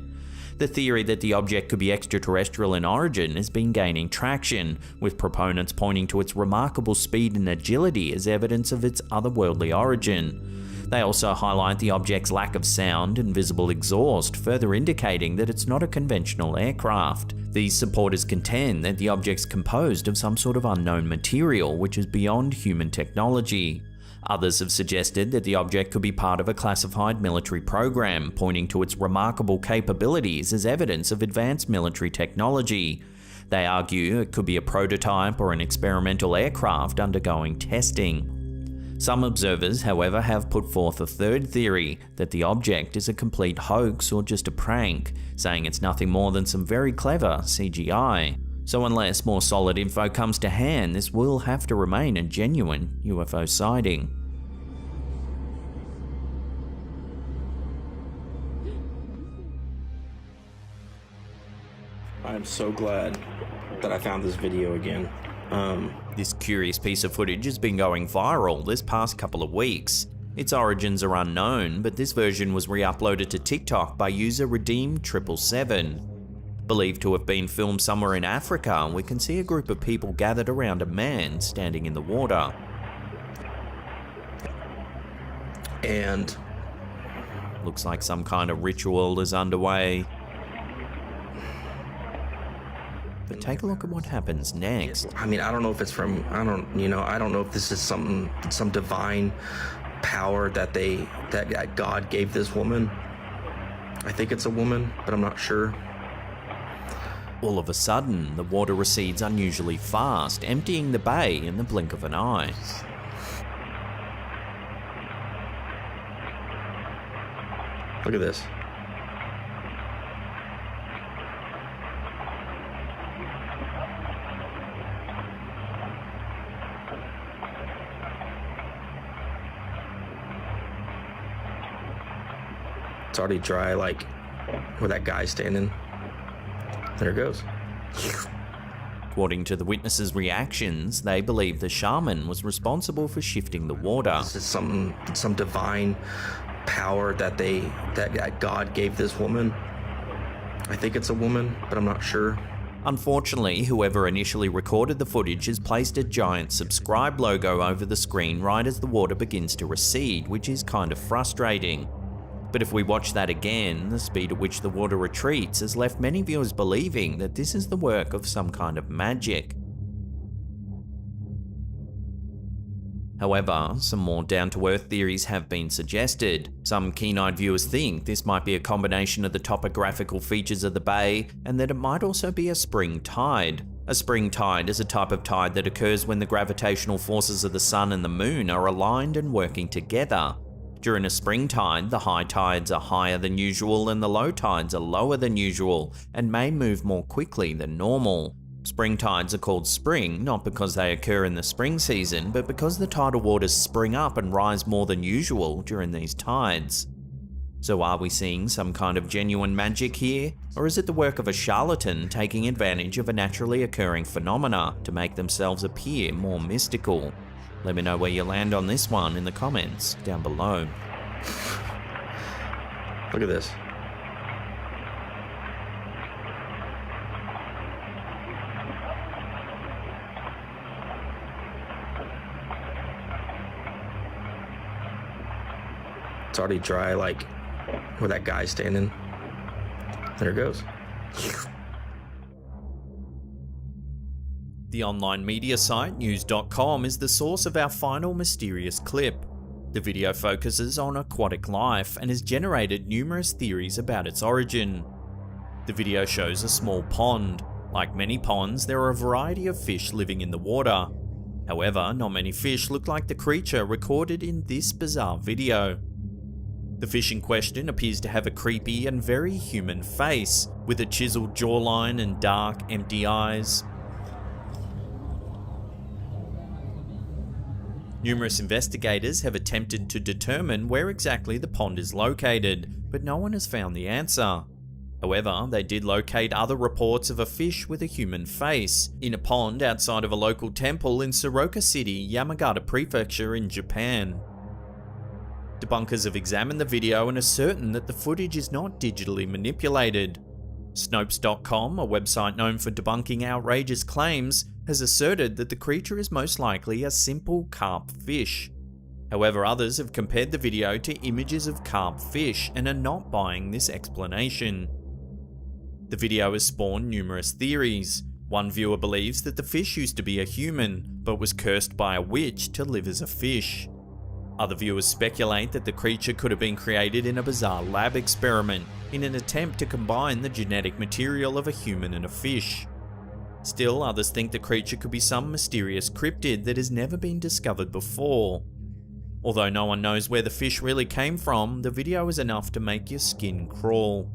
The theory that the object could be extraterrestrial in origin has been gaining traction, with proponents pointing to its remarkable speed and agility as evidence of its otherworldly origin. They also highlight the object's lack of sound and visible exhaust, further indicating that it's not a conventional aircraft. These supporters contend that the object's composed of some sort of unknown material which is beyond human technology. Others have suggested that the object could be part of a classified military program, pointing to its remarkable capabilities as evidence of advanced military technology. They argue it could be a prototype or an experimental aircraft undergoing testing. Some observers, however, have put forth a third theory, that the object is a complete hoax or just a prank, saying it's nothing more than some very clever CGI. So unless more solid info comes to hand, this will have to remain a genuine UFO sighting. I'm so glad that I found this video again. This curious piece of footage has been going viral this past couple of weeks. Its origins are unknown, but this version was re-uploaded to TikTok by user Redeem777. Believed to have been filmed somewhere in Africa, we can see a group of people gathered around a man standing in the water. And looks like some kind of ritual is underway. But take a look at what happens next. I mean, I don't know if it's from, I don't know if this is some divine power that God gave this woman. I think it's a woman, but I'm not sure. All of a sudden, the water recedes unusually fast, emptying the bay in the blink of an eye. Look at this. It's already dry, like where that guy's standing. There it goes. According to the witnesses' reactions, they believe the shaman was responsible for shifting the water. This is some divine power that God gave this woman. I think it's a woman, but I'm not sure. Unfortunately, whoever initially recorded the footage has placed a giant subscribe logo over the screen right as the water begins to recede, which is kind of frustrating. But if we watch that again, the speed at which the water retreats has left many viewers believing that this is the work of some kind of magic. However, some more down-to-earth theories have been suggested. Some keen-eyed viewers think this might be a combination of the topographical features of the bay and that it might also be a spring tide. A spring tide is a type of tide that occurs when the gravitational forces of the sun and the moon are aligned and working together. During a spring tide, the high tides are higher than usual and the low tides are lower than usual and may move more quickly than normal. Spring tides are called spring not because they occur in the spring season, but because the tidal waters spring up and rise more than usual during these tides. So are we seeing some kind of genuine magic here, or is it the work of a charlatan taking advantage of a naturally occurring phenomena to make themselves appear more mystical? Let me know where you land on this one in the comments down below. Look at this. It's already dry, like where that guy's standing. There it goes. The online media site news.com is the source of our final mysterious clip. The video focuses on aquatic life and has generated numerous theories about its origin. The video shows a small pond. Like many ponds, there are a variety of fish living in the water. However, not many fish look like the creature recorded in this bizarre video. The fish in question appears to have a creepy and very human face, with a chiseled jawline and dark, empty eyes. Numerous investigators have attempted to determine where exactly the pond is located, but no one has found the answer. However, they did locate other reports of a fish with a human face in a pond outside of a local temple in Soroka City, Yamagata Prefecture in Japan. Debunkers have examined the video and are certain that the footage is not digitally manipulated. Snopes.com, a website known for debunking outrageous claims, has asserted that the creature is most likely a simple carp fish. However, others have compared the video to images of carp fish and are not buying this explanation. The video has spawned numerous theories. One viewer believes that the fish used to be a human, but was cursed by a witch to live as a fish. Other viewers speculate that the creature could have been created in a bizarre lab experiment in an attempt to combine the genetic material of a human and a fish. Still, others think the creature could be some mysterious cryptid that has never been discovered before. Although no one knows where the fish really came from, the video is enough to make your skin crawl.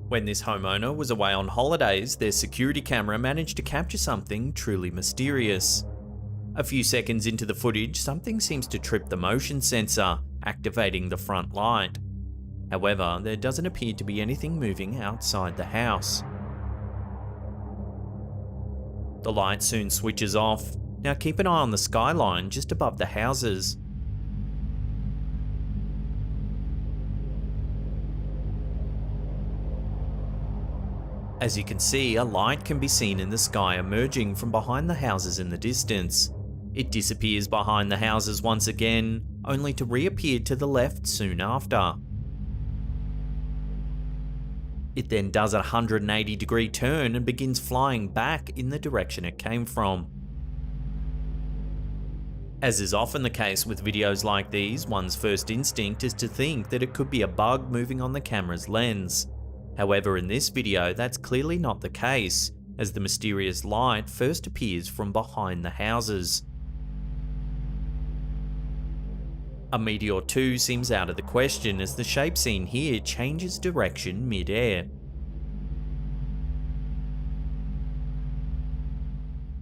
When this homeowner was away on holidays, their security camera managed to capture something truly mysterious. A few seconds into the footage, something seems to trip the motion sensor, activating the front light. However, there doesn't appear to be anything moving outside the house. The light soon switches off. Now keep an eye on the skyline just above the houses. As you can see, a light can be seen in the sky emerging from behind the houses in the distance. It disappears behind the houses once again, only to reappear to the left soon after. It then does a 180-degree turn and begins flying back in the direction it came from. As is often the case with videos like these, one's first instinct is to think that it could be a bug moving on the camera's lens. However, in this video, that's clearly not the case, as the mysterious light first appears from behind the houses. A meteor too seems out of the question as the shape seen here changes direction mid-air.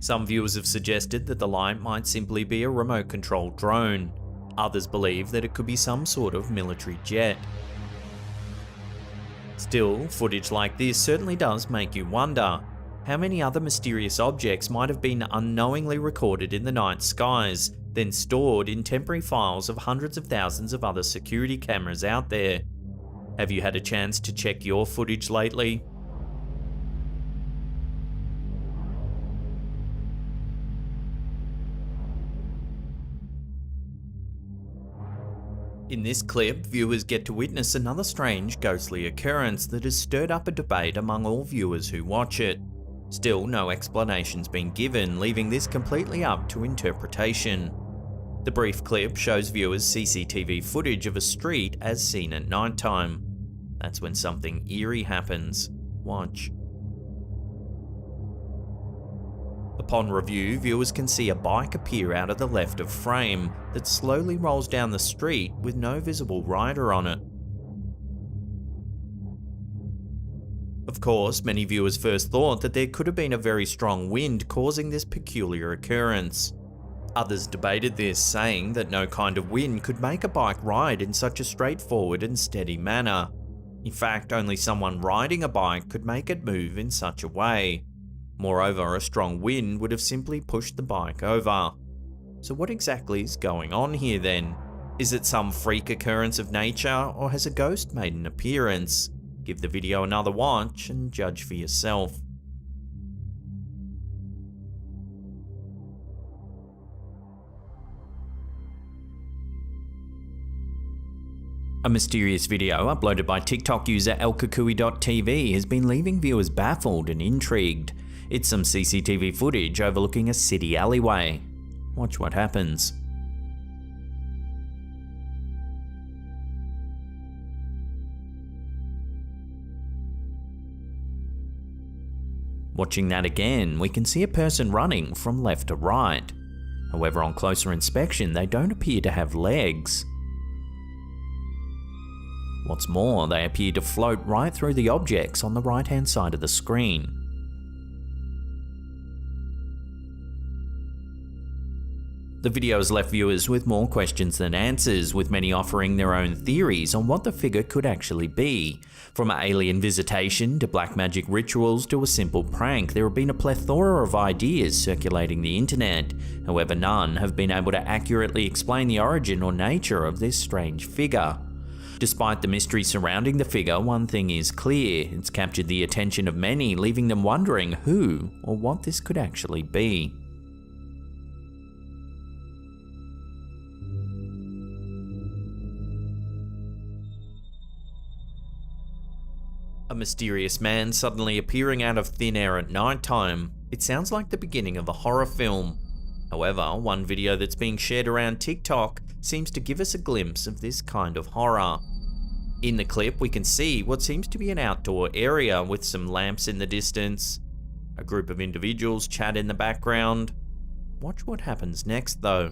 Some viewers have suggested that the light might simply be a remote-controlled drone. Others believe that it could be some sort of military jet. Still, footage like this certainly does make you wonder how many other mysterious objects might have been unknowingly recorded in the night skies, then stored in temporary files of hundreds of thousands of other security cameras out there. Have you had a chance to check your footage lately? In this clip, viewers get to witness another strange ghostly occurrence that has stirred up a debate among all viewers who watch it. Still, no explanation's been given, leaving this completely up to interpretation. The brief clip shows viewers CCTV footage of a street as seen at nighttime. That's when something eerie happens. Watch. Upon review, viewers can see a bike appear out of the left of frame that slowly rolls down the street with no visible rider on it. Of course, many viewers first thought that there could have been a very strong wind causing this peculiar occurrence. Others debated this, saying that no kind of wind could make a bike ride in such a straightforward and steady manner. In fact, only someone riding a bike could make it move in such a way. Moreover, a strong wind would have simply pushed the bike over. So what exactly is going on here then? Is it some freak occurrence of nature, or has a ghost made an appearance? Give the video another watch and judge for yourself. A mysterious video uploaded by TikTok user elkukui.tv has been leaving viewers baffled and intrigued. It's some CCTV footage overlooking a city alleyway. Watch what happens. Watching that again, we can see a person running from left to right. However, on closer inspection, they don't appear to have legs. What's more, they appear to float right through the objects on the right-hand side of the screen. The video has left viewers with more questions than answers, with many offering their own theories on what the figure could actually be. From alien visitation to black magic rituals to a simple prank, there have been a plethora of ideas circulating the internet. However, none have been able to accurately explain the origin or nature of this strange figure. Despite the mystery surrounding the figure, one thing is clear: it's captured the attention of many, leaving them wondering who or what this could actually be. A mysterious man suddenly appearing out of thin air at nighttime. It sounds like the beginning of a horror film. However, one video that's being shared around TikTok seems to give us a glimpse of this kind of horror. In the clip, we can see what seems to be an outdoor area with some lamps in the distance. A group of individuals chat in the background. Watch what happens next though.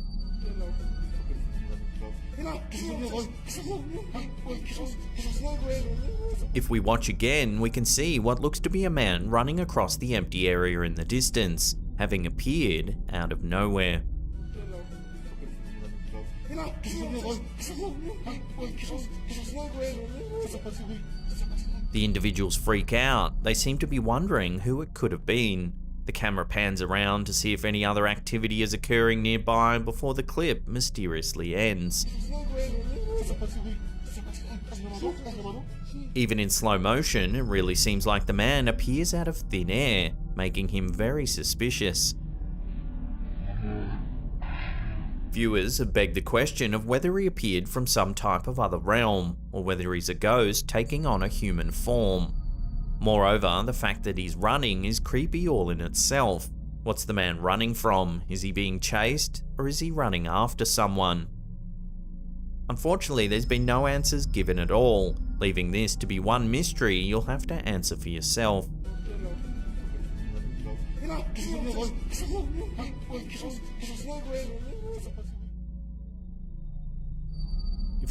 If we watch again, we can see what looks to be a man running across the empty area in the distance, having appeared out of nowhere. The individuals freak out. They seem to be wondering who it could have been. The camera pans around to see if any other activity is occurring nearby before the clip mysteriously ends. Even in slow motion, it really seems like the man appears out of thin air, making him very suspicious. Viewers have begged the question of whether he appeared from some type of other realm, or whether he's a ghost taking on a human form. Moreover, the fact that he's running is creepy all in itself. What's the man running from? Is he being chased, or is he running after someone? Unfortunately, there's been no answers given at all, leaving this to be one mystery you'll have to answer for yourself.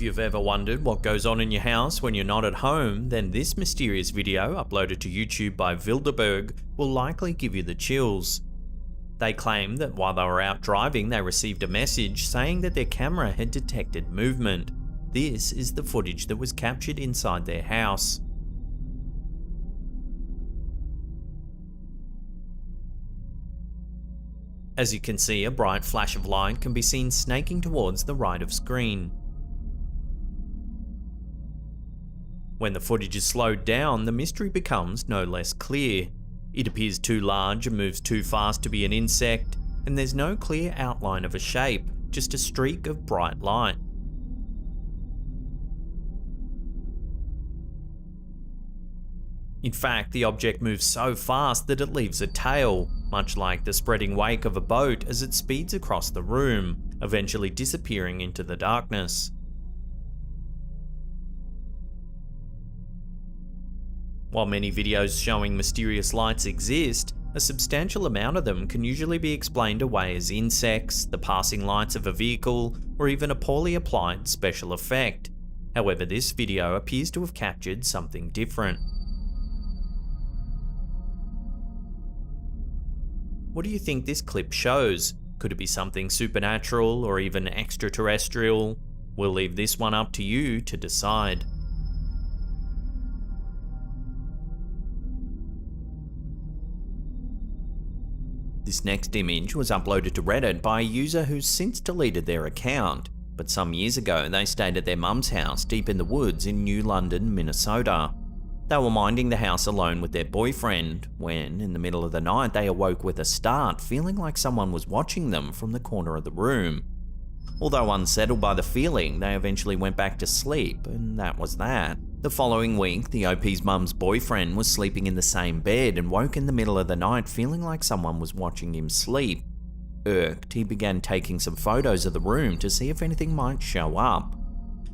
If you've ever wondered what goes on in your house when you're not at home, then this mysterious video, uploaded to YouTube by Wilderberg, will likely give you the chills. They claim that while they were out driving, they received a message saying that their camera had detected movement. This is the footage that was captured inside their house. As you can see, a bright flash of light can be seen snaking towards the right of screen. When the footage is slowed down, the mystery becomes no less clear. It appears too large and moves too fast to be an insect, and there's no clear outline of a shape, just a streak of bright light. In fact, the object moves so fast that it leaves a tail, much like the spreading wake of a boat as it speeds across the room, eventually disappearing into the darkness. While many videos showing mysterious lights exist, a substantial amount of them can usually be explained away as insects, the passing lights of a vehicle, or even a poorly applied special effect. However, this video appears to have captured something different. What do you think this clip shows? Could it be something supernatural or even extraterrestrial? We'll leave this one up to you to decide. This next image was uploaded to Reddit by a user who's since deleted their account, but some years ago they stayed at their mum's house deep in the woods in New London, Minnesota. They were minding the house alone with their boyfriend when, in the middle of the night, they awoke with a start, feeling like someone was watching them from the corner of the room. Although unsettled by the feeling, they eventually went back to sleep, and that was that. The following week, the OP's mum's boyfriend was sleeping in the same bed and woke in the middle of the night feeling like someone was watching him sleep. Irked, he began taking some photos of the room to see if anything might show up.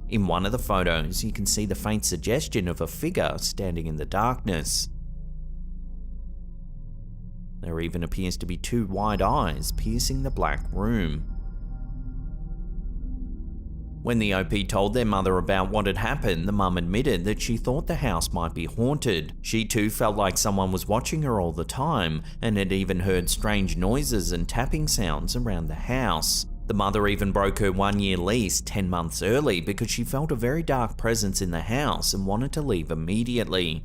In one of the photos, you can see the faint suggestion of a figure standing in the darkness. There even appears to be two wide eyes piercing the black room. When the OP told their mother about what had happened, the mum admitted that she thought the house might be haunted. She too felt like someone was watching her all the time, and had even heard strange noises and tapping sounds around the house. The mother even broke her 1-year lease 10 months early because she felt a very dark presence in the house and wanted to leave immediately.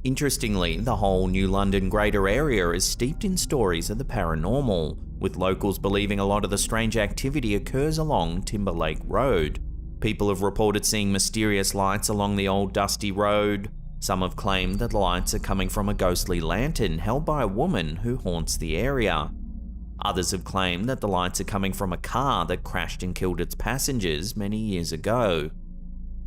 Interestingly, the whole New London greater area is steeped in stories of the paranormal, with locals believing a lot of the strange activity occurs along Timberlake Road. People have reported seeing mysterious lights along the old dusty road. Some have claimed that the lights are coming from a ghostly lantern held by a woman who haunts the area. Others have claimed that the lights are coming from a car that crashed and killed its passengers many years ago.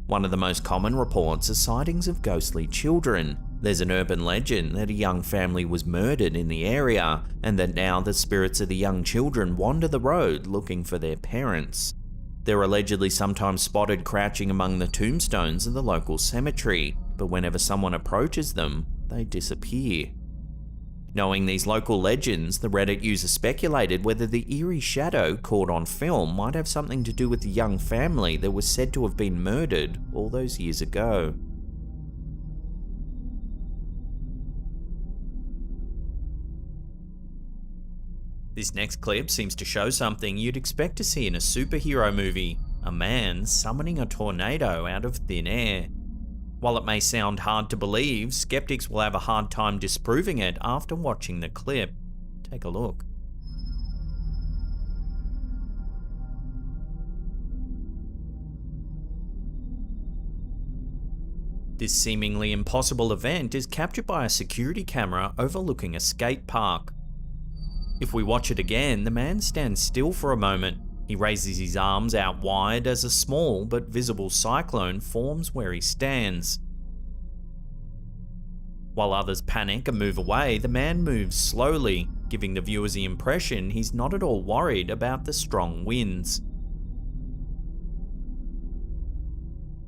One of the most common reports are sightings of ghostly children. There's an urban legend that a young family was murdered in the area, and that now the spirits of the young children wander the road looking for their parents. They're allegedly sometimes spotted crouching among the tombstones of the local cemetery, but whenever someone approaches them, they disappear. Knowing these local legends, the Reddit user speculated whether the eerie shadow caught on film might have something to do with the young family that was said to have been murdered all those years ago. This next clip seems to show something you'd expect to see in a superhero movie: a man summoning a tornado out of thin air. While it may sound hard to believe, skeptics will have a hard time disproving it after watching the clip. Take a look. This seemingly impossible event is captured by a security camera overlooking a skate park. If we watch it again, the man stands still for a moment. He raises his arms out wide as a small but visible cyclone forms where he stands. While others panic and move away, the man moves slowly, giving the viewers the impression he's not at all worried about the strong winds.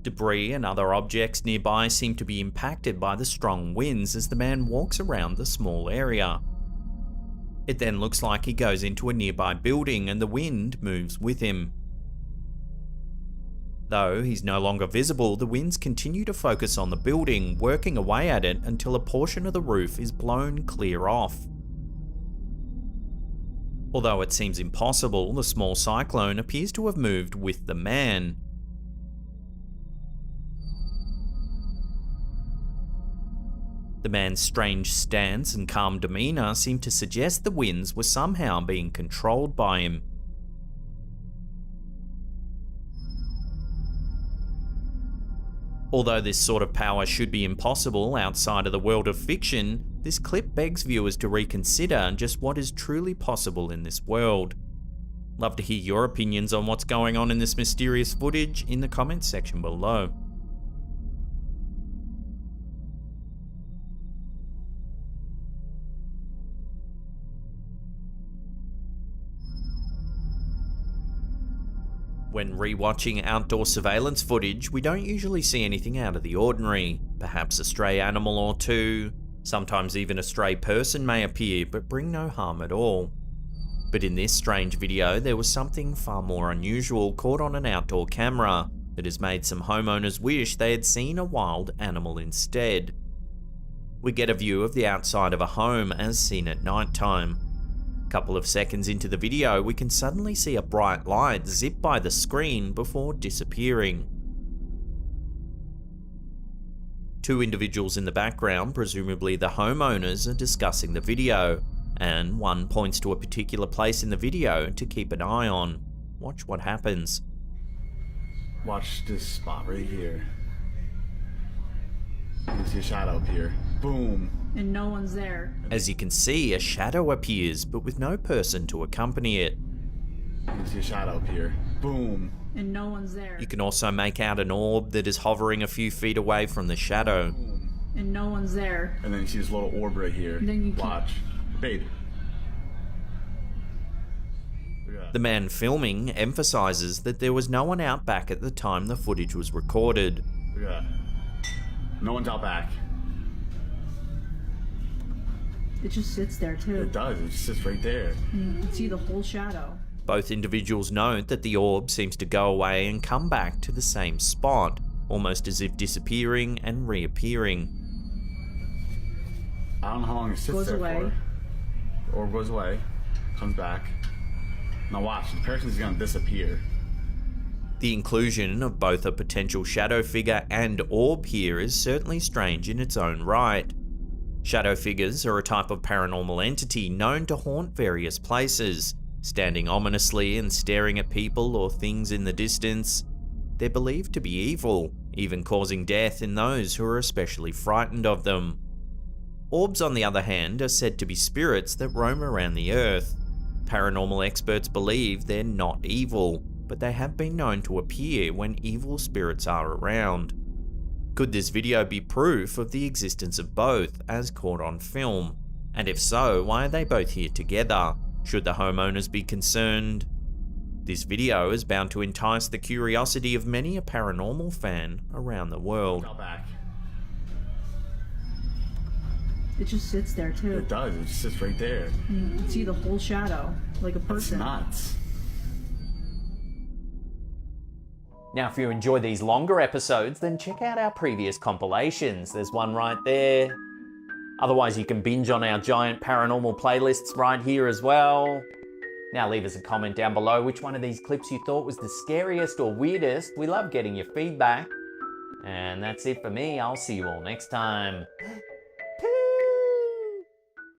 Debris and other objects nearby seem to be impacted by the strong winds as the man walks around the small area. It then looks like he goes into a nearby building and the wind moves with him. Though he's no longer visible, the winds continue to focus on the building, working away at it until a portion of the roof is blown clear off. Although it seems impossible, the small cyclone appears to have moved with the man. The man's strange stance and calm demeanour seem to suggest the winds were somehow being controlled by him. Although this sort of power should be impossible outside of the world of fiction, this clip begs viewers to reconsider just what is truly possible in this world. Love to hear your opinions on what's going on in this mysterious footage in the comments section below. When rewatching outdoor surveillance footage, we don't usually see anything out of the ordinary. Perhaps a stray animal or two, sometimes even a stray person may appear, but bring no harm at all. But in this strange video, there was something far more unusual caught on an outdoor camera that has made some homeowners wish they had seen a wild animal instead. We get a view of the outside of a home as seen at night time. Couple of seconds into the video, we can suddenly see a bright light zip by the screen before disappearing. Two individuals in the background, presumably the homeowners, are discussing the video, and one points to a particular place in the video to keep an eye on. Watch what happens. Watch this spot right here. You can see a shadow up here. Boom. And no one's there. As you can see, a shadow appears, but with no person to accompany it. You can see a shadow up here. Boom. And no one's there. You can also make out an orb that is hovering a few feet away from the shadow. And no one's there. And then you see this little orb right here. Then you watch. Babe. The man filming emphasizes that there was no one out back at the time the footage was recorded. Look at that. No one's out back. It just sits there too. It does. It just sits right there. You can see the whole shadow. Both individuals note that the orb seems to go away and come back to the same spot, almost as if disappearing and reappearing. I don't know how long it sits there for. The orb goes away, comes back. Now watch, the person's gonna disappear. The inclusion of both a potential shadow figure and orb here is certainly strange in its own right. Shadow figures are a type of paranormal entity known to haunt various places, standing ominously and staring at people or things in the distance. They're believed to be evil, even causing death in those who are especially frightened of them. Orbs, on the other hand, are said to be spirits that roam around the earth. Paranormal experts believe they're not evil, but they have been known to appear when evil spirits are around. Could this video be proof of the existence of both, as caught on film? And if so, why are they both here together? Should the homeowners be concerned? This video is bound to entice the curiosity of many a paranormal fan around the world. It just sits there too. It does. It just sits right there. You can see the whole shadow, like a person. That's nuts. Now, if you enjoy these longer episodes, then check out our previous compilations. There's one right there. Otherwise, you can binge on our giant paranormal playlists right here as well. Now leave us a comment down below which one of these clips you thought was the scariest or weirdest. We love getting your feedback. And that's it for me. I'll see you all next time.